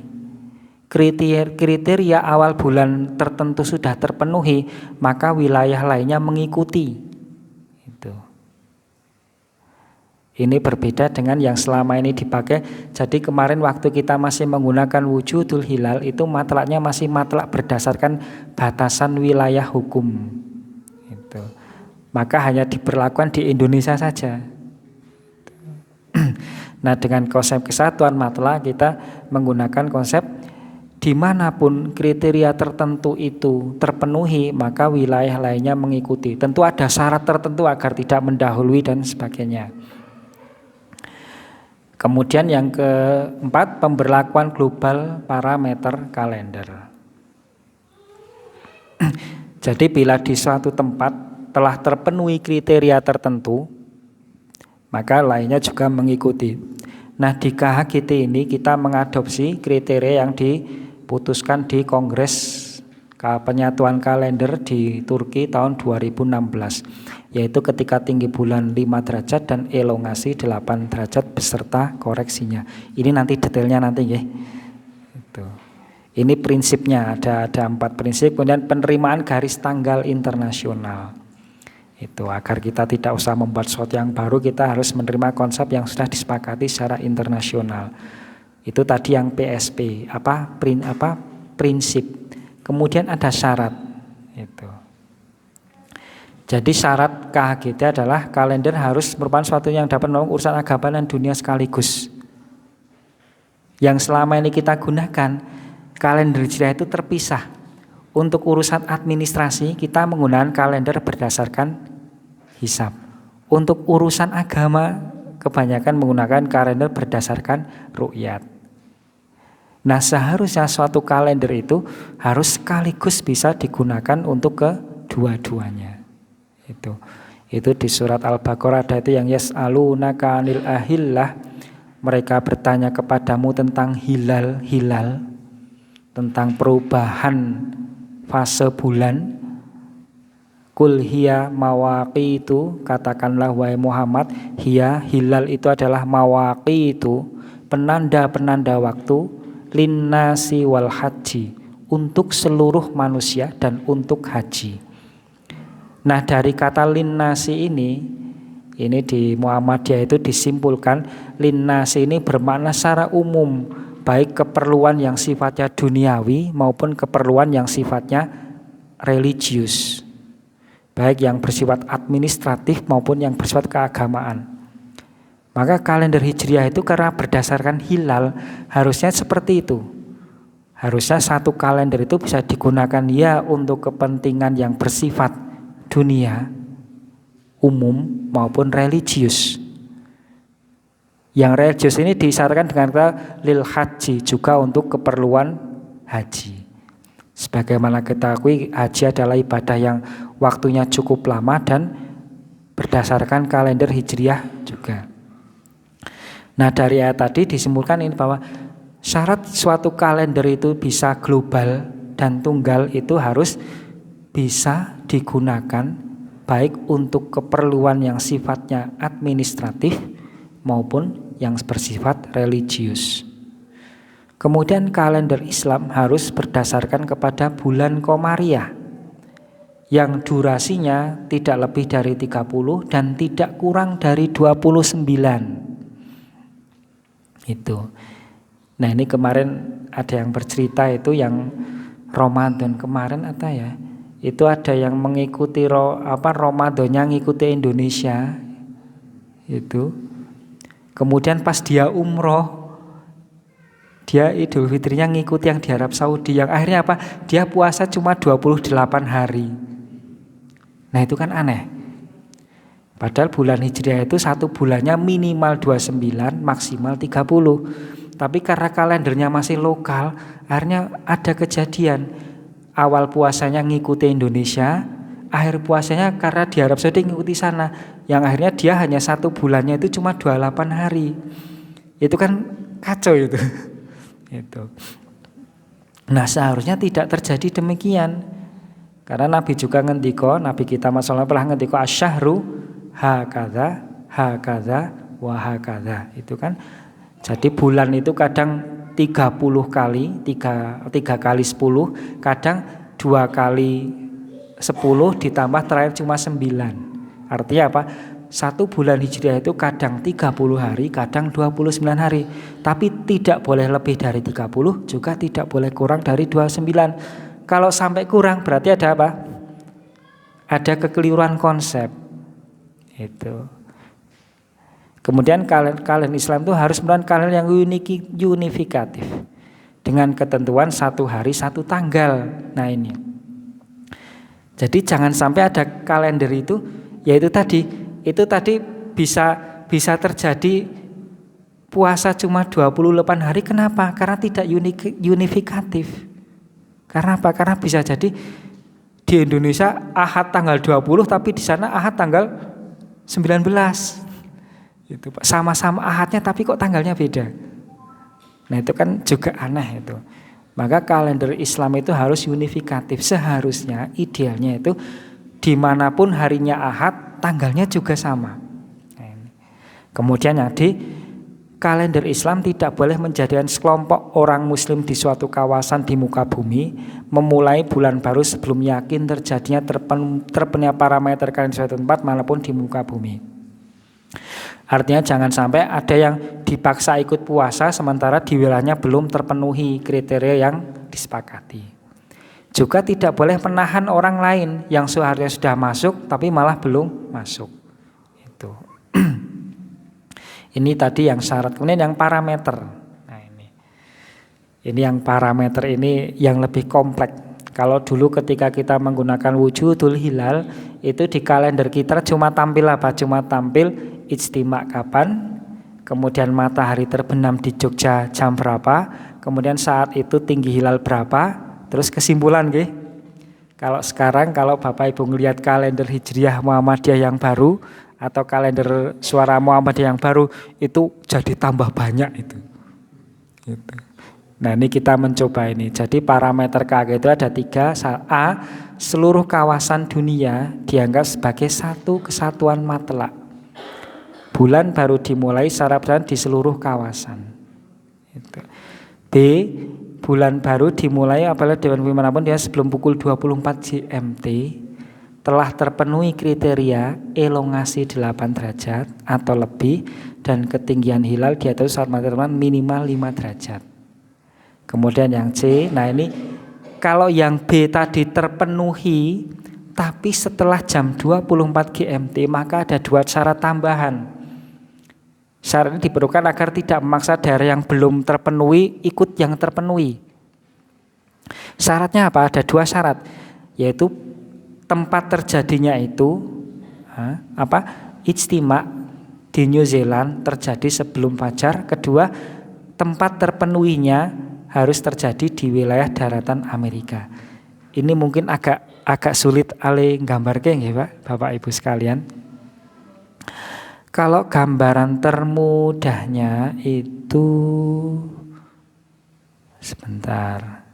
kriteria awal bulan tertentu sudah terpenuhi, maka wilayah lainnya mengikuti. Ini berbeda dengan yang selama ini dipakai. Jadi kemarin waktu kita masih menggunakan wujudul hilal, itu matlaknya masih matlak berdasarkan batasan wilayah hukum. Maka hanya diberlakukan di Indonesia saja. Nah, dengan konsep kesatuan matlak kita menggunakan konsep dimanapun kriteria tertentu itu terpenuhi, maka wilayah lainnya mengikuti. Tentu ada syarat tertentu agar tidak mendahului dan sebagainya. Kemudian yang keempat, pemberlakuan global parameter kalender. Jadi bila di suatu tempat telah terpenuhi kriteria tertentu, maka lainnya juga mengikuti. Nah, di KHGT ini kita mengadopsi kriteria yang diputuskan di Kongres Penyatuan Kalender di Turki tahun 2016, yaitu ketika tinggi bulan 5 derajat dan elongasi 8 derajat beserta koreksinya. Ini nanti detailnya nanti ya. Ini prinsipnya, ada 4 prinsip. Kemudian penerimaan garis tanggal internasional. Itu agar kita tidak usah membuat sesuatu yang baru, kita harus menerima konsep yang sudah disepakati secara internasional. Itu tadi yang PSP, prinsip. Kemudian ada syarat. Itu. Jadi syarat KHGT adalah kalender harus merupakan sesuatu yang dapat menolong urusan agama dan dunia sekaligus. Yang selama ini kita gunakan, kalender hijriah itu terpisah. Untuk urusan administrasi kita menggunakan kalender berdasarkan hisab. Untuk urusan agama kebanyakan menggunakan kalender berdasarkan ru'yat. Nah, seharusnya suatu kalender itu harus sekaligus bisa digunakan untuk kedua-duanya. Itu di surat Al-Baqarah ada itu yang yas'alunaka 'anil ahillah, mereka bertanya kepadamu tentang hilal, tentang perubahan fase bulan. Kul hiya mawaqitu, katakanlah wahai Muhammad, hilal itu adalah mawaqitu, penanda-penanda waktu, linnasi wal haji, untuk seluruh manusia dan untuk haji. Nah, dari kata linnasi ini di Muhammadiyah itu disimpulkan linnasi ini bermakna secara umum, baik keperluan yang sifatnya duniawi maupun keperluan yang sifatnya religius, baik yang bersifat administratif maupun yang bersifat keagamaan. Maka kalender hijriah itu karena berdasarkan hilal harusnya seperti itu. Harusnya satu kalender itu bisa digunakan ya untuk kepentingan yang bersifat dunia umum maupun religius. Yang religius ini disyaratkan dengan kata lil haji, juga untuk keperluan haji. Sebagaimana kita akui, haji adalah ibadah yang waktunya cukup lama dan berdasarkan kalender hijriah juga. Nah, dari ayat tadi disimpulkan ini bahwa syarat suatu kalender itu bisa global dan tunggal itu harus bisa digunakan baik untuk keperluan yang sifatnya administratif maupun yang bersifat religius. Kemudian kalender Islam harus berdasarkan kepada bulan Komariah yang durasinya tidak lebih dari 30 dan tidak kurang dari 29. Itu. Nah, ini kemarin ada yang bercerita itu yang Ramadan kemarin itu ada yang mengikuti Ramadannya ngikuti Indonesia. Itu. Kemudian pas dia umroh, dia Idul Fitrinya ngikuti yang di Arab Saudi, yang akhirnya apa? Dia puasa cuma 28 hari. Nah itu kan aneh. Padahal bulan Hijriah itu satu bulannya minimal 29, maksimal 30. Tapi karena kalendernya masih lokal, akhirnya ada kejadian. Awal puasanya ngikuti Indonesia, akhir puasanya karena di Arab Saudi ngikuti sana. Yang akhirnya dia hanya satu bulannya itu cuma 28 hari. Itu kan kacau itu. Itu. Nah seharusnya tidak terjadi demikian. Karena Nabi juga ngendiko, Nabi kita masalah pernah ngendiko asyahru hakadha, hakadha, wa hakadha. Itu kan. Jadi bulan itu kadang 30 kali, 3 kali 10, kadang 2 kali 10 ditambah terakhir cuma 9. Artinya apa? Satu bulan Hijriah itu kadang 30 hari, kadang 29 hari. Tapi tidak boleh lebih dari 30, juga tidak boleh kurang dari 29. Kalau sampai kurang berarti ada apa? Ada kekeliruan konsep. Itu. Kemudian kalender Islam itu harus merupakan kalender yang unifikatif. Dengan ketentuan satu hari satu tanggal. Nah ini. Jadi jangan sampai ada kalender itu, yaitu tadi bisa terjadi puasa cuma 28 hari. Kenapa? Karena tidak unifikatif. Karena apa? Karena bisa jadi di Indonesia Ahad tanggal 20 tapi di sana Ahad tanggal 19. Itu Pak, sama-sama Ahadnya tapi kok tanggalnya beda. Nah itu kan juga aneh itu. Maka kalender Islam itu harus unifikatif. Seharusnya idealnya itu dimanapun harinya Ahad, tanggalnya juga sama. Nah, ini. Kemudian yang di kalender Islam tidak boleh menjadikan sekelompok orang Muslim di suatu kawasan di muka bumi memulai bulan baru sebelum yakin terjadinya terpenuhnya parameter kalender suatu tempat maupun di muka bumi. Artinya jangan sampai ada yang dipaksa ikut puasa sementara di wilayahnya belum terpenuhi kriteria yang disepakati. Juga tidak boleh menahan orang lain yang seharusnya sudah masuk tapi malah belum masuk. Itu. Ini tadi yang syarat. Kemudian yang parameter. Nah ini yang parameter ini yang lebih kompleks. Kalau dulu ketika kita menggunakan wujudul hilal itu di kalender kita cuma tampil apa? Cuma tampil ijtima kapan, kemudian matahari terbenam di Jogja jam berapa, kemudian saat itu tinggi hilal berapa, terus kesimpulan nggih. Kalau sekarang kalau Bapak Ibu ngelihat kalender Hijriah Muhammadiyah yang baru atau kalender Suara Muhammadiyah yang baru itu jadi tambah banyak itu. Gitu. Nah ini kita mencoba ini. Jadi parameter KG itu ada 3. A, seluruh kawasan dunia dianggap sebagai satu kesatuan matlak. Bulan baru dimulai secara bersamaan di seluruh kawasan. B, bulan baru dimulai apabila Dewan Pimpinan pun dia sebelum pukul 24 GMT telah terpenuhi kriteria elongasi 8 derajat atau lebih dan ketinggian hilal di atas saat matahari minimal 5 derajat. Kemudian yang C, nah ini kalau yang B tadi terpenuhi tapi setelah jam 24 GMT maka ada 2 syarat tambahan. Syarat ini diperlukan agar tidak memaksa daerah yang belum terpenuhi ikut yang terpenuhi. Syaratnya apa? Ada 2 syarat, yaitu tempat terjadinya itu ijtima di New Zealand terjadi sebelum fajar. Kedua, tempat terpenuhinya harus terjadi di wilayah daratan Amerika. Ini mungkin agak sulit ale nggambarke nggih Pak, Bapak Ibu sekalian. Kalau gambaran termudahnya itu sebentar.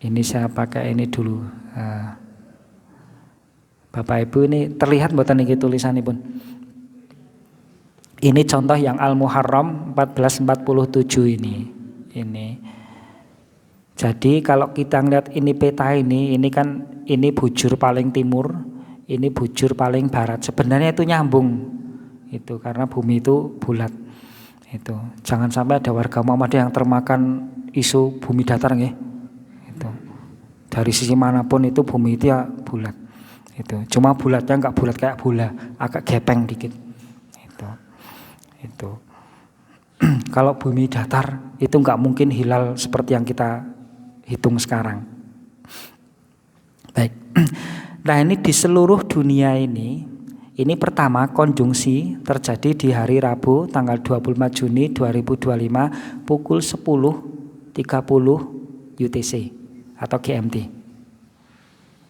Ini saya pakai ini dulu. Bapak Ibu ini terlihat mboten niki tulisanipun. Ini contoh yang Al-Muharram 1447 ini. Jadi kalau kita ngeliat ini peta ini kan ini bujur paling timur, ini bujur paling barat. Sebenarnya itu nyambung. Itu karena bumi itu bulat. Itu. Jangan sampai ada warga Muhammadiyah yang termakan isu bumi datar nggih. Itu. Dari sisi manapun itu bumi itu ya bulat. Itu cuma bulatnya enggak bulat kayak bola, agak gepeng dikit. Itu. Kalau bumi datar itu nggak mungkin hilal seperti yang kita hitung sekarang. Baik. Nah ini di seluruh dunia ini pertama konjungsi terjadi di hari Rabu tanggal 25 Juni 2025 pukul 10.30 UTC atau GMT.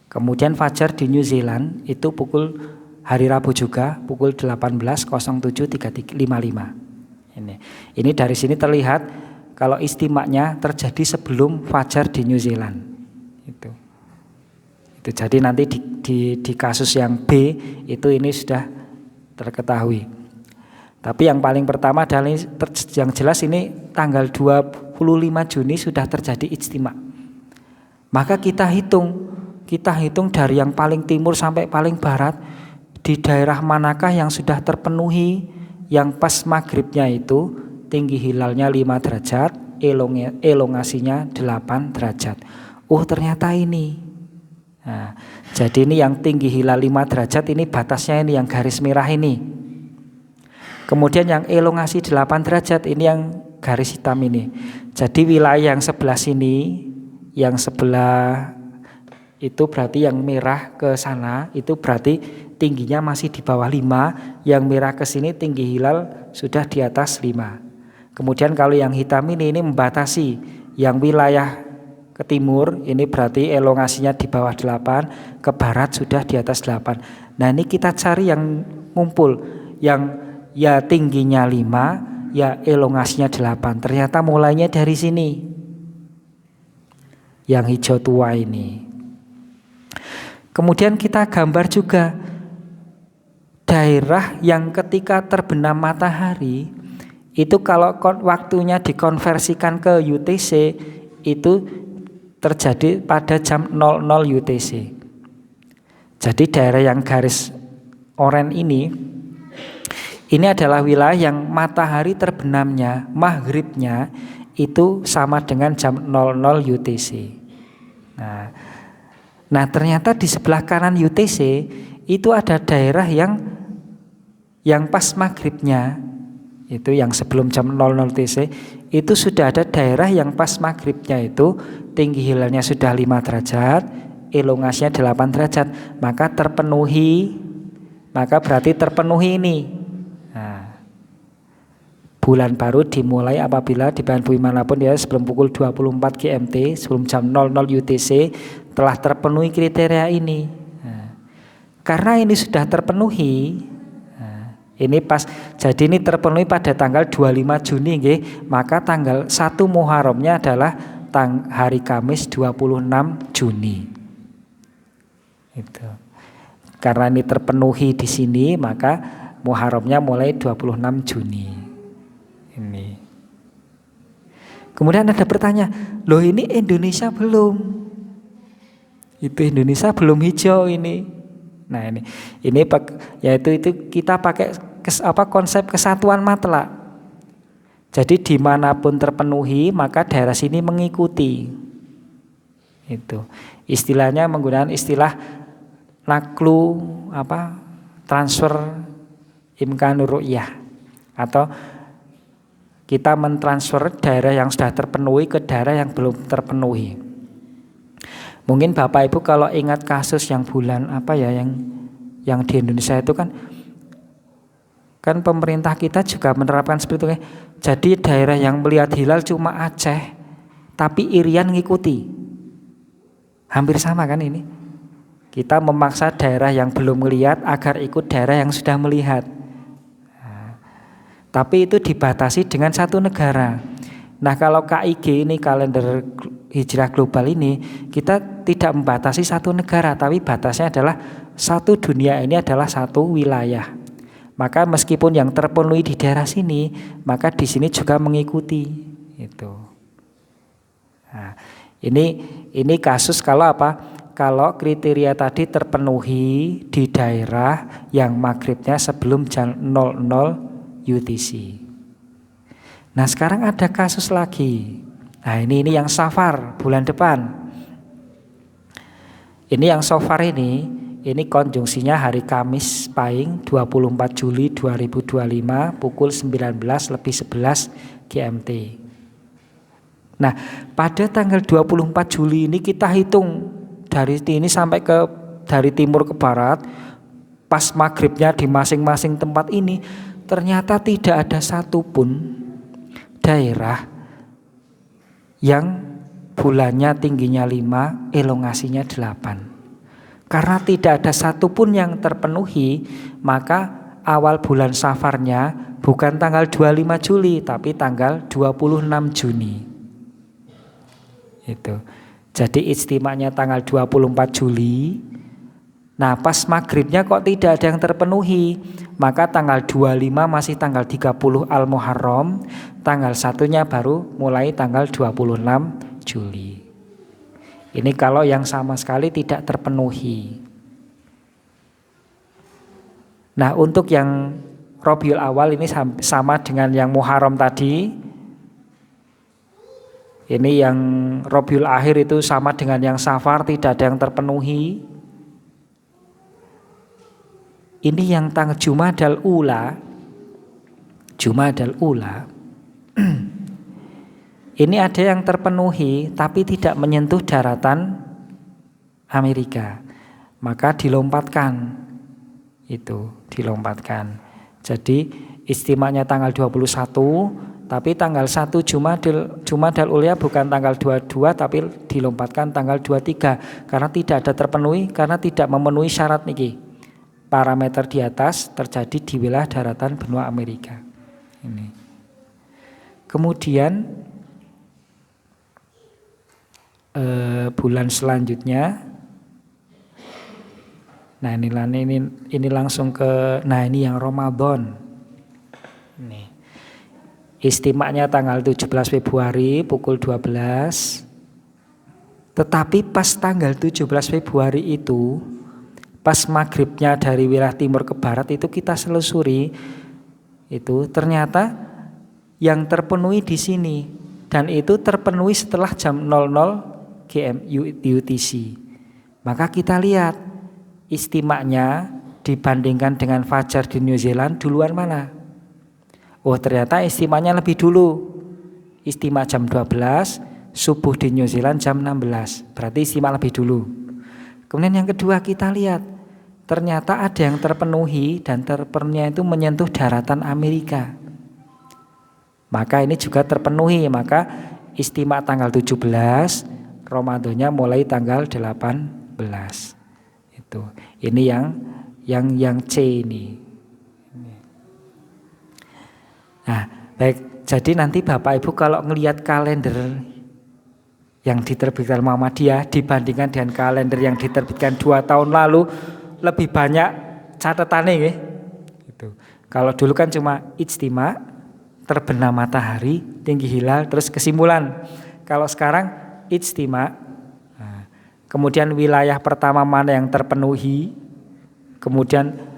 Kemudian fajar di New Zealand itu pukul hari Rabu juga pukul 18.07.55. Ini dari sini terlihat kalau istimanya terjadi sebelum fajar di New Zealand. Itu jadi nanti di kasus yang B itu ini sudah terketahui. Tapi yang paling pertama adalah yang jelas ini tanggal 25 Juni sudah terjadi ijtima. Maka kita hitung dari yang paling timur sampai paling barat, di daerah manakah yang sudah terpenuhi, yang pas maghribnya itu tinggi hilalnya 5 derajat, elongasinya 8 derajat. Oh ternyata ini. Nah, jadi ini yang tinggi hilal 5 derajat ini batasnya ini yang garis merah ini. Kemudian yang elongasi 8 derajat ini yang garis hitam ini. Jadi wilayah yang sebelah sini, yang sebelah itu berarti yang merah ke sana itu berarti tingginya masih di bawah 5, yang merah ke sini tinggi hilal sudah di atas 5. Kemudian kalau yang hitam ini membatasi yang wilayah ke timur ini berarti elongasinya di bawah 8, ke barat sudah di atas 8. Nah ini kita cari yang ngumpul, yang ya tingginya 5, ya elongasinya 8. Ternyata mulainya dari sini, yang hijau tua ini. Kemudian kita gambar juga daerah yang ketika terbenam matahari itu kalau waktunya dikonversikan ke UTC itu terjadi pada jam 00 UTC. Jadi daerah yang garis oranye ini adalah wilayah yang matahari terbenamnya, maghribnya itu sama dengan jam 00 UTC. Nah ternyata di sebelah kanan UTC itu ada daerah yang pas maghribnya, itu yang sebelum jam 00 UTC itu sudah ada daerah yang pas maghribnya itu tinggi hilalnya sudah 5 derajat, elongasinya 8 derajat, maka berarti terpenuhi ini. Nah, bulan baru dimulai apabila di belahan bumi manapun ya sebelum pukul 24 GMT, sebelum jam 00 UTC telah terpenuhi kriteria ini. Nah, karena ini sudah terpenuhi, ini pas, jadi ini terpenuhi pada tanggal 25 Juni maka tanggal 1 Muharramnya adalah hari Kamis 26 Juni. Itu. Karena ini terpenuhi di sini maka Muharramnya mulai 26 Juni. Ini. Kemudian ada pertanyaan, loh ini Indonesia belum? Itu Indonesia belum hijau ini. Nah ini yaitu kita pakai konsep kesatuan matlak. Jadi dimanapun terpenuhi maka daerah sini mengikuti. Itu istilahnya menggunakan istilah naklu transfer imkanur ru'yah, atau kita mentransfer daerah yang sudah terpenuhi ke daerah yang belum terpenuhi. Mungkin Bapak Ibu kalau ingat kasus yang bulan yang di Indonesia itu kan pemerintah kita juga menerapkan seperti itu. Jadi daerah yang melihat hilal cuma Aceh, tapi Irian ngikuti. Hampir sama kan ini. Kita memaksa daerah yang belum melihat agar ikut daerah yang sudah melihat. Tapi itu dibatasi dengan satu negara. Nah kalau KIG ini kalender hijrah global ini kita tidak membatasi satu negara, tapi batasnya adalah satu dunia ini adalah satu wilayah. Maka meskipun yang terpenuhi di daerah sini, maka di sini juga mengikuti itu. Nah, ini kasus kalau kalau kriteria tadi terpenuhi di daerah yang maghribnya sebelum jam 00 UTC. Nah sekarang ada kasus lagi. Nah ini yang Safar bulan depan. Ini yang Safar ini Ini konjungsinya hari Kamis Pahing 24 Juli 2025 pukul 19:11 GMT. Nah, pada tanggal 24 Juli ini kita hitung dari ini sampai dari timur ke barat, pas maghribnya di masing-masing tempat ini, ternyata tidak ada satupun daerah yang bulannya tingginya 5, elongasinya 8. Karena tidak ada satupun yang terpenuhi, maka awal bulan Safarnya bukan tanggal 25 Juli, tapi tanggal 26 Juni. Itu. Jadi istimanya tanggal 24 Juli. Nah, pas maghribnya kok tidak ada yang terpenuhi, maka tanggal 25 masih tanggal 30 Al-Muharram, tanggal 1-nya baru mulai tanggal 26 Juli. Ini kalau yang sama sekali tidak terpenuhi. Nah, untuk yang Rabiul Awal ini sama dengan yang Muharram tadi. Ini yang Rabiul Akhir itu sama dengan yang Safar, tidak ada yang terpenuhi. Ini yang tanggal Jumadal Ula. Ini ada yang terpenuhi tapi tidak menyentuh daratan Amerika. Maka dilompatkan. Jadi istimanya tanggal 21, tapi tanggal 1 Jumadal Ula bukan tanggal 22 tapi dilompatkan tanggal 23 karena tidak ada terpenuhi, karena tidak memenuhi syarat niki. Parameter di atas terjadi di wilayah daratan benua Amerika. Ini. Kemudian bulan selanjutnya, nah ini langsung ke, nah ini yang Ramadan. Nih. Istimanya tanggal 17 Februari pukul 12. Tetapi pas tanggal 17 Februari itu, pas maghribnya dari wilayah timur ke barat itu kita selusuri, itu ternyata yang terpenuhi di sini, dan itu terpenuhi setelah jam 00 UTC. Maka kita lihat istimanya dibandingkan dengan fajar di New Zealand duluan mana? Oh, ternyata istimanya lebih dulu. Istima jam 12, subuh di New Zealand jam 16. Berarti istima lebih dulu. Kemudian yang kedua kita lihat, ternyata ada yang terpenuhi dan terpenuhnya itu menyentuh daratan Amerika. Maka ini juga terpenuhi, maka istima tanggal 17, Ramadannya mulai tanggal 18. Itu. Ini yang C ini. Nah, baik. Jadi nanti Bapak Ibu kalau ngelihat kalender yang diterbitkan Muhammadiyah dibandingkan dengan kalender yang diterbitkan 2 tahun lalu, lebih banyak catatannya nggih. Gitu. Kalau dulu kan cuma ijtima, terbenam matahari, tinggi hilal, terus kesimpulan. Kalau sekarang ijtima, nah, kemudian wilayah pertama mana yang terpenuhi, kemudian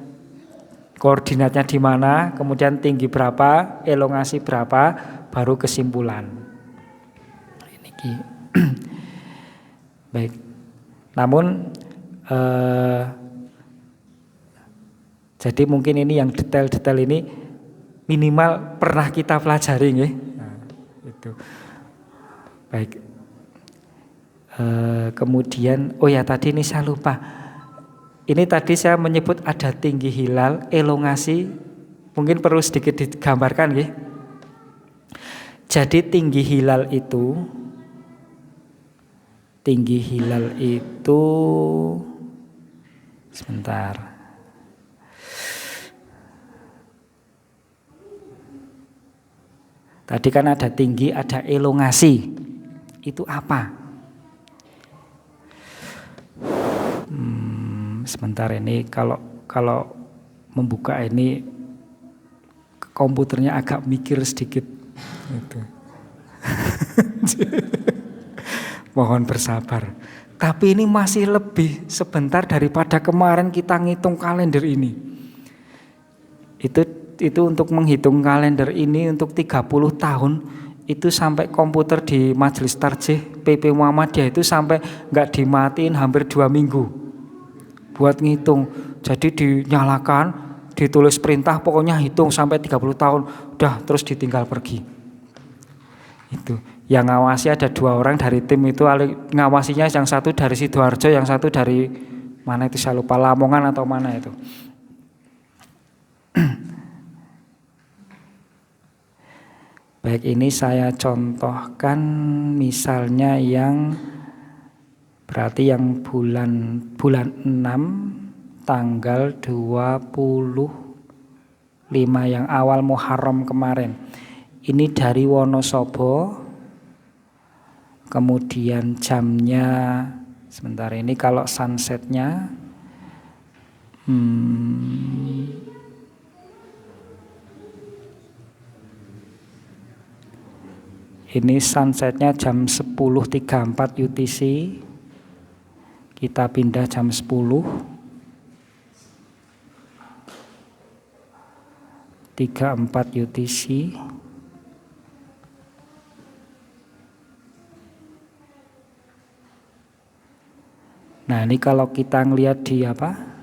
koordinatnya di mana, kemudian tinggi berapa, elongasi berapa, baru kesimpulan. Ini baik. Namun jadi mungkin ini yang detail-detail ini minimal pernah kita pelajari nggih. Nah, itu. Baik. Kemudian oh ya tadi ini saya lupa. Ini tadi saya menyebut ada tinggi hilal, elongasi, mungkin perlu sedikit digambarkan nggih. Jadi tinggi hilal itu sebentar. Tadi kan ada tinggi, ada elongasi. Itu apa? Sebentar ini kalau membuka ini komputernya agak mikir sedikit. Gitu. Mohon bersabar. Tapi ini masih lebih sebentar daripada kemarin kita ngitung kalender ini. Itu untuk menghitung kalender ini untuk 30 tahun itu sampai komputer di Majelis Tarjih PP Muhammadiyah itu sampai nggak dimatiin hampir 2 minggu. buat ngitung. Jadi dinyalakan, ditulis perintah pokoknya hitung sampai 30 tahun, udah terus ditinggal pergi. Itu. Yang ngawasi ada 2 orang dari tim itu, ngawasinya yang satu dari Sidoarjo, yang satu dari mana itu saya lupa, Lamongan atau mana itu. Baik, ini saya contohkan misalnya yang berarti yang bulan 6 tanggal 25 yang awal Muharram kemarin. Ini dari Wonosobo. Kemudian jamnya sebentar, ini kalau sunsetnya ini sunsetnya jam 10.34 UTC. Kita pindah jam 10. 34 UTC. Nah, ini kalau kita ngelihat di apa?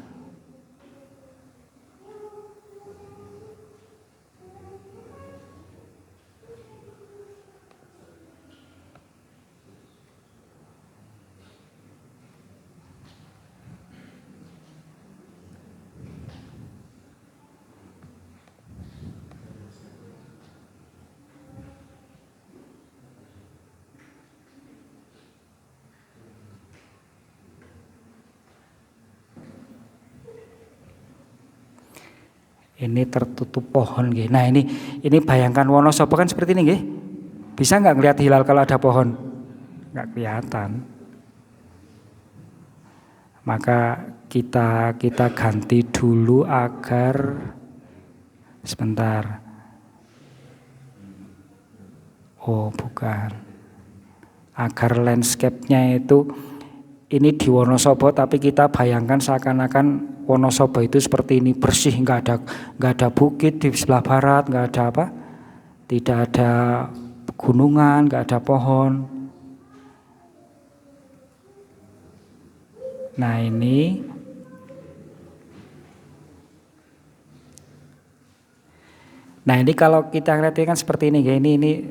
Ini tertutup pohon nggih. Nah, ini bayangkan Wonosobo kan seperti ini nggih. Bisa nggak ngelihat hilal kalau ada pohon? Nggak kelihatan. Maka kita ganti dulu agar sebentar. Oh, bukan. Agar landscape-nya itu ini di Wonosobo, tapi kita bayangkan seakan-akan Wonosobo itu seperti ini, bersih, nggak ada bukit di sebelah barat, nggak ada apa, tidak ada gunungan, nggak ada pohon. Nah, ini kalau kita lihat kan seperti ini, ini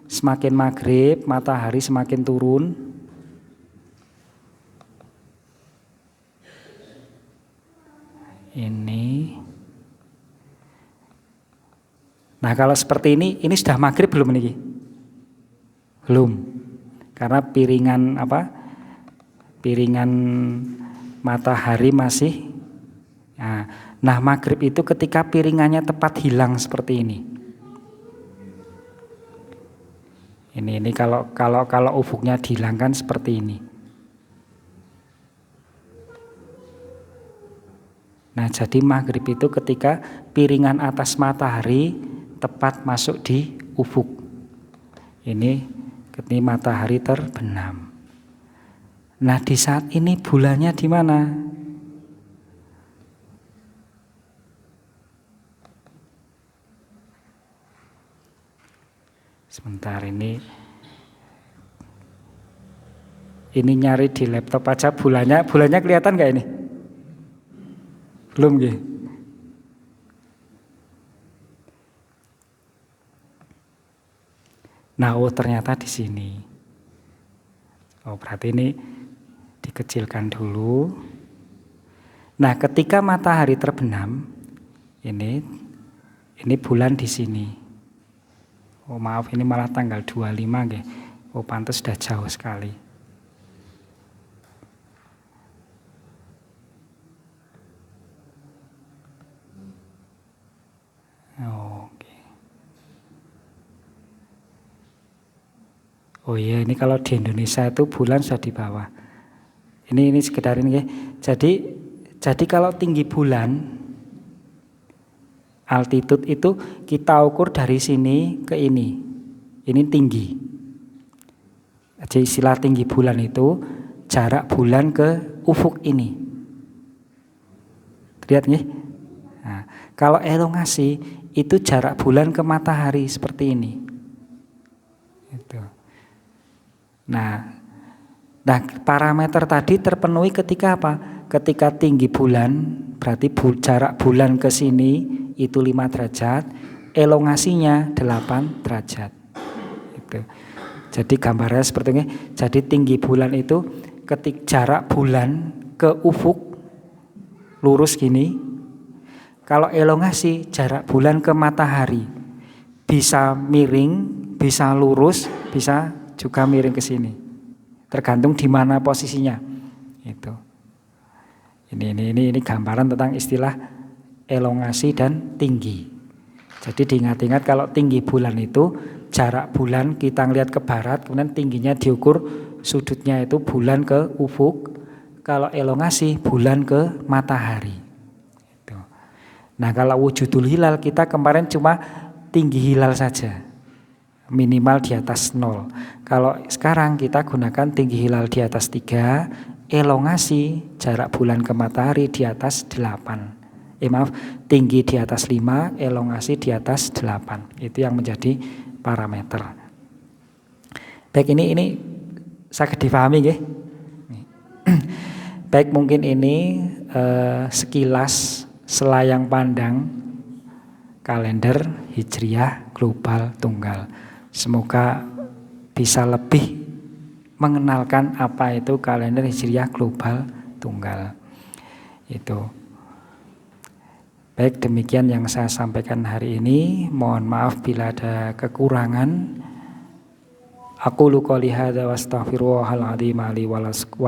semakin maghrib, matahari semakin turun. Ini. Nah, kalau seperti ini sudah maghrib belum ini? Belum. Karena piringan matahari masih. Nah, maghrib itu ketika piringannya tepat hilang seperti ini. Ini kalau ufuknya dihilangkan seperti ini. Nah, jadi maghrib itu ketika piringan atas matahari tepat masuk di ufuk. Ini ketika matahari terbenam. Nah, di saat ini bulannya di mana? Sebentar, ini nyari di laptop aja bulannya kelihatan nggak ini? Belum nggih. Nah, ternyata di sini. Oh, berarti ini dikecilkan dulu. Nah, ketika matahari terbenam, ini bulan di sini. Oh, maaf, ini malah tanggal 25 nggih. Oh, pantas sudah jauh sekali. Oke. Oh iya, ini kalau di Indonesia itu bulan sudah di bawah. Ini sekedar ini ya. Jadi kalau tinggi bulan, altitude itu kita ukur dari sini ke ini. Ini tinggi. Jadi istilah tinggi bulan itu jarak bulan ke ufuk ini. Lihat nih. Nah, kalau elongasi itu jarak bulan ke matahari seperti ini. Itu. Nah, parameter tadi terpenuhi ketika apa? ketika tinggi bulan berarti jarak bulan ke sini itu 5 derajat, elongasinya 8 derajat. Itu. Jadi gambarnya seperti ini. Jadi tinggi bulan itu ketika jarak bulan ke ufuk lurus gini. Kalau elongasi jarak bulan ke matahari bisa miring, bisa lurus, bisa juga miring ke sini. Tergantung di mana posisinya. Itu. Ini gambaran tentang istilah elongasi dan tinggi. Jadi diingat-ingat kalau tinggi bulan itu jarak bulan kita ngelihat ke barat, kemudian tingginya diukur sudutnya itu bulan ke ufuk. Kalau elongasi bulan ke matahari. Itu. Nah kalau wujudul hilal kita kemarin cuma tinggi hilal saja, minimal di atas 0. Kalau sekarang kita gunakan tinggi hilal di atas 3, elongasi jarak bulan ke matahari di atas 8. Tinggi di atas 5, elongasi di atas 8. Itu yang menjadi parameter. Baik, ini saged difahami nggih. Baik, mungkin ini sekilas selayang pandang kalender Hijriah global tunggal. Semoga bisa lebih mengenalkan apa itu kalender Hijriah global tunggal. Itu. Baik, demikian yang saya sampaikan hari ini. Mohon maaf bila ada kekurangan. Aqulu qouli hadza wa astaghfirullahal azim li wa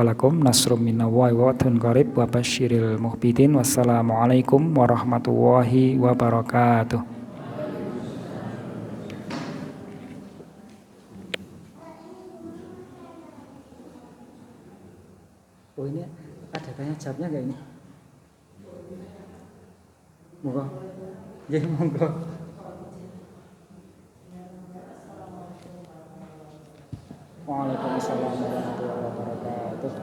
lakum nasrum minallahi wa fatun qarib wa basyiril mukhbitin. Wassalamualaikum warahmatullahi wabarakatuh. Oh, ini ada tanya jawabnya enggak ini? Monggo. Nggih, monggo. Waalaikumsalam warahmatullahi wabarakatuh.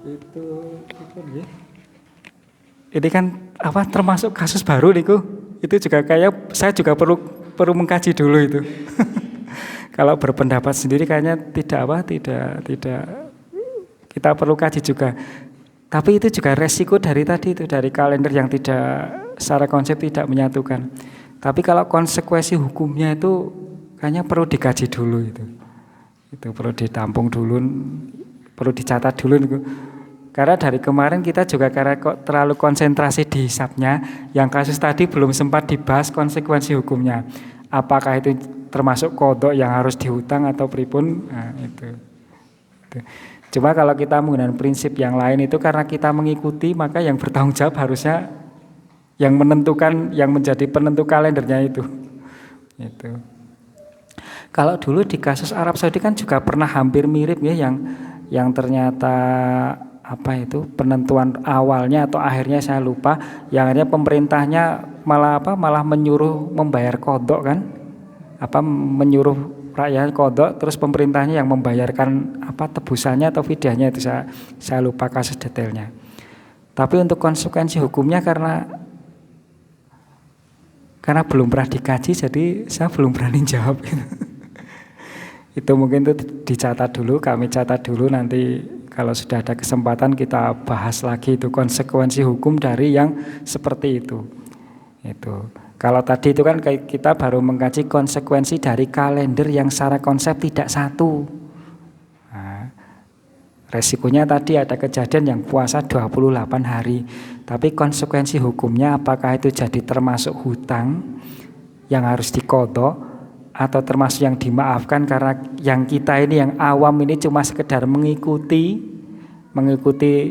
Itu ya. Ini kan apa termasuk kasus baru niku. Itu juga kayak saya juga perlu mengkaji dulu itu. Kalau berpendapat sendiri kayaknya tidak kita perlu kaji juga. Tapi itu juga resiko dari tadi itu, dari kalender yang tidak secara konsep tidak menyatukan. Tapi kalau konsekuensi hukumnya itu kayaknya perlu dikaji dulu itu. Itu perlu ditampung dulu, perlu dicatat dulu niku. Karena dari kemarin kita juga karena kok terlalu konsentrasi di hisabnya, yang kasus tadi belum sempat dibahas konsekuensi hukumnya. Apakah itu termasuk qadha yang harus dihutang atau pripun? Nah, itu. Cuma kalau kita menggunakan prinsip yang lain itu karena kita mengikuti, maka yang bertanggung jawab harusnya yang menentukan, yang menjadi penentu kalendernya itu. Itu. Kalau dulu di kasus Arab Saudi kan juga pernah hampir mirip ya, yang ternyata penentuan awalnya atau akhirnya saya lupa, yang akhirnya pemerintahnya malah menyuruh membayar qadha kan, menyuruh rakyat qadha, terus pemerintahnya yang membayarkan tebusannya atau fidyahnya, itu saya lupa kasus detailnya. Tapi untuk konsekuensi hukumnya karena belum pernah dikaji, jadi saya belum berani jawab gitu. Itu mungkin itu dicatat dulu, kami catat dulu, nanti kalau sudah ada kesempatan kita bahas lagi itu konsekuensi hukum dari yang seperti itu. Itu. Kalau tadi itu kan kita baru mengkaji konsekuensi dari kalender yang secara konsep tidak satu. Nah, resikonya tadi ada kejadian yang puasa 28 hari. Tapi konsekuensi hukumnya apakah itu jadi termasuk hutang yang harus diqadha atau termasuk yang dimaafkan, karena yang kita ini yang awam ini cuma sekedar mengikuti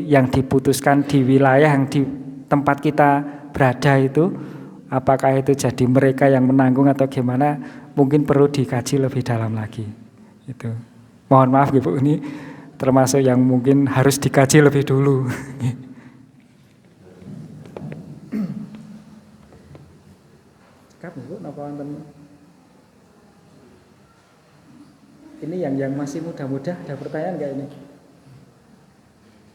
yang diputuskan di wilayah yang di tempat kita berada itu, apakah itu jadi mereka yang menanggung atau gimana, mungkin perlu dikaji lebih dalam lagi. Itu. Mohon maaf Ibu, ini termasuk yang mungkin harus dikaji lebih dulu. Ini yang masih muda-muda, ada pertanyaan nggak ini?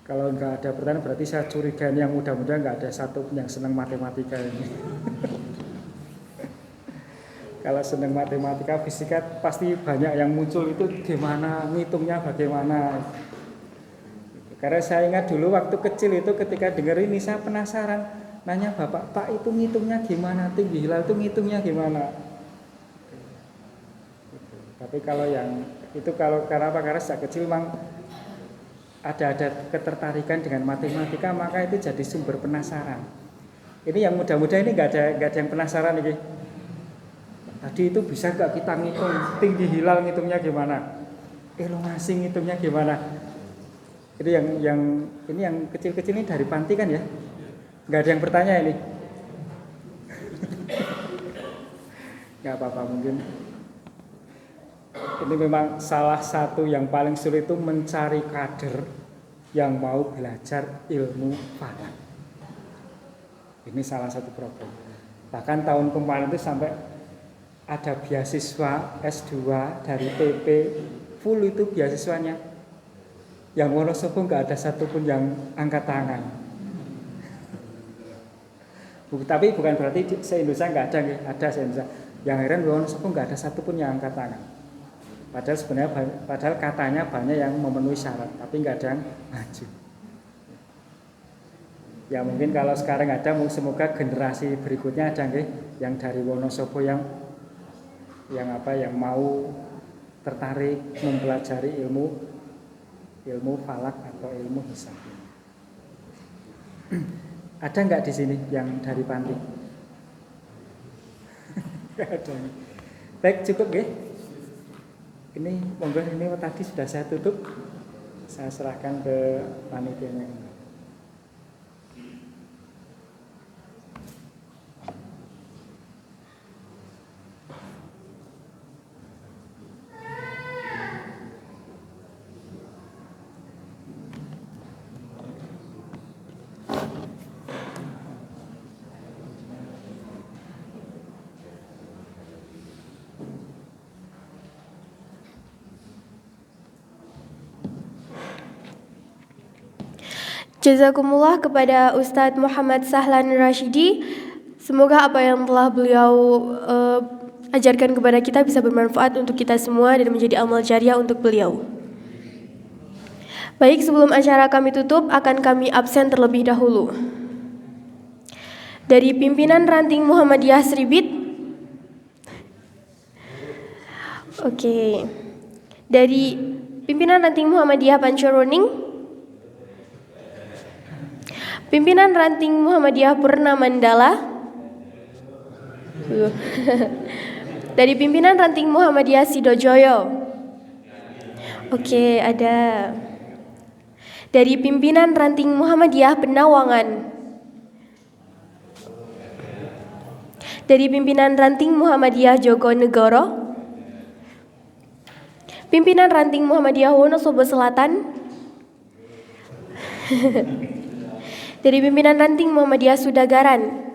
Kalau nggak ada pertanyaan berarti saya curiga yang muda-muda nggak ada satu pun yang senang matematika ini. Kalau senang matematika, fisika pasti banyak yang muncul itu gimana, ngitungnya bagaimana. Karena saya ingat dulu waktu kecil itu ketika dengar ini saya penasaran, nanya bapak, Pak itu ngitungnya gimana, tinggi hilal itu ngitungnya gimana. Tapi kalau yang itu karena sejak kecil memang ada ketertarikan dengan matematika, maka itu jadi sumber penasaran. Ini yang muda-muda ini nggak ada yang penasaran ini. Tadi itu bisa nggak kita ngitung tinggi hilal ngitungnya gimana, elongasi ngitungnya gimana? Itu yang kecil-kecil ini dari panti kan ya? Nggak ada yang bertanya ini. Nggak apa-apa mungkin. Ini memang salah satu yang paling sulit itu mencari kader yang mau belajar ilmu falak. Ini salah satu problem. Bahkan tahun kemarin itu sampai ada beasiswa S2 dari PP full itu beasiswanya. Yang Wonosobo nggak ada satupun yang angkat tangan. Tapi bukan berarti se-Indonesia nggak ada se-Indonesia. Yang heran Wonosobo nggak ada satupun yang angkat tangan. Padahal katanya banyak yang memenuhi syarat, tapi nggak ada yang maju. Ya mungkin kalau sekarang ada, semoga generasi berikutnya ada yang dari Wonosobo yang mau tertarik mempelajari ilmu falak atau ilmu hisab. Ada nggak di sini yang dari panti? Nggak ada. Baik, cukup nggih. Ini monggo, ini tadi sudah saya tutup. Saya serahkan ke panitianya. Jazakumullah kepada Ustadz Muhammad Sahlan Rashidi. Semoga apa yang telah beliau ajarkan kepada kita bisa bermanfaat untuk kita semua dan menjadi amal jariah untuk beliau. Baik, sebelum acara kami tutup, akan kami absen terlebih dahulu. Dari pimpinan ranting Muhammadiyah Sribit. Oke. Dari pimpinan ranting Muhammadiyah Pancoruning. Pimpinan ranting Muhammadiyah Purna Mandala. Dari pimpinan ranting Muhammadiyah Sidojoyo. Oke, ada. Dari pimpinan ranting Muhammadiyah Penawangan. Dari pimpinan ranting Muhammadiyah Jogonegoro. Pimpinan ranting Muhammadiyah Wonosobo Selatan. Dari pimpinan ranting Muhammadiyah Sudagaran.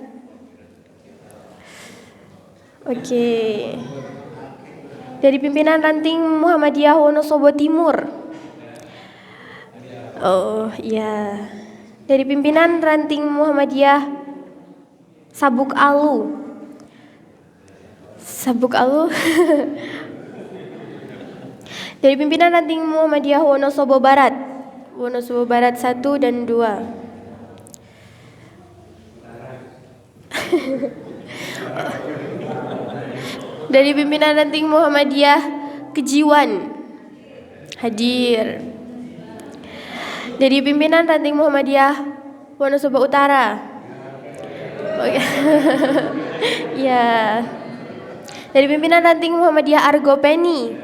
Oke. Dari pimpinan ranting Muhammadiyah Wonosobo Timur. Oh, iya. Dari pimpinan ranting Muhammadiyah Sabuk Alu. Sabuk Alu. Dari pimpinan ranting Muhammadiyah Wonosobo Barat. Wonosobo Barat 1 dan 2. Dari pimpinan ranting Muhammadiyah Kejiwan hadir. Dari pimpinan ranting Muhammadiyah Wonosobo Utara. Ya. Dari pimpinan ranting Muhammadiyah Argopeni.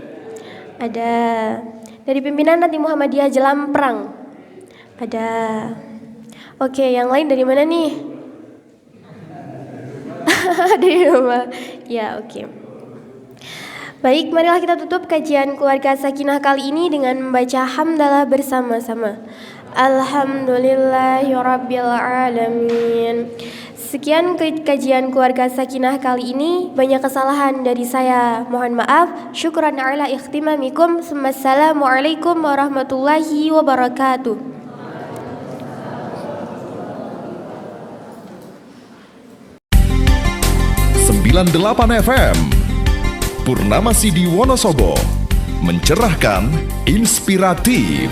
Ada. Dari pimpinan ranting Muhammadiyah Jelamprang. Ada. Oke, yang lain dari mana nih? Ada di rumah. Ya, oke. Baik, marilah kita tutup kajian keluarga Sakinah kali ini dengan membaca hamdalah bersama-sama. Alhamdulillahirabbil alamin. Sekian kajian keluarga Sakinah kali ini. Banyak kesalahan dari saya, mohon maaf. Syukran ala ikhtimamikum. Assalamualaikum warahmatullahi wabarakatuh. 98 FM Purnama Sidi Wonosobo, mencerahkan, inspiratif.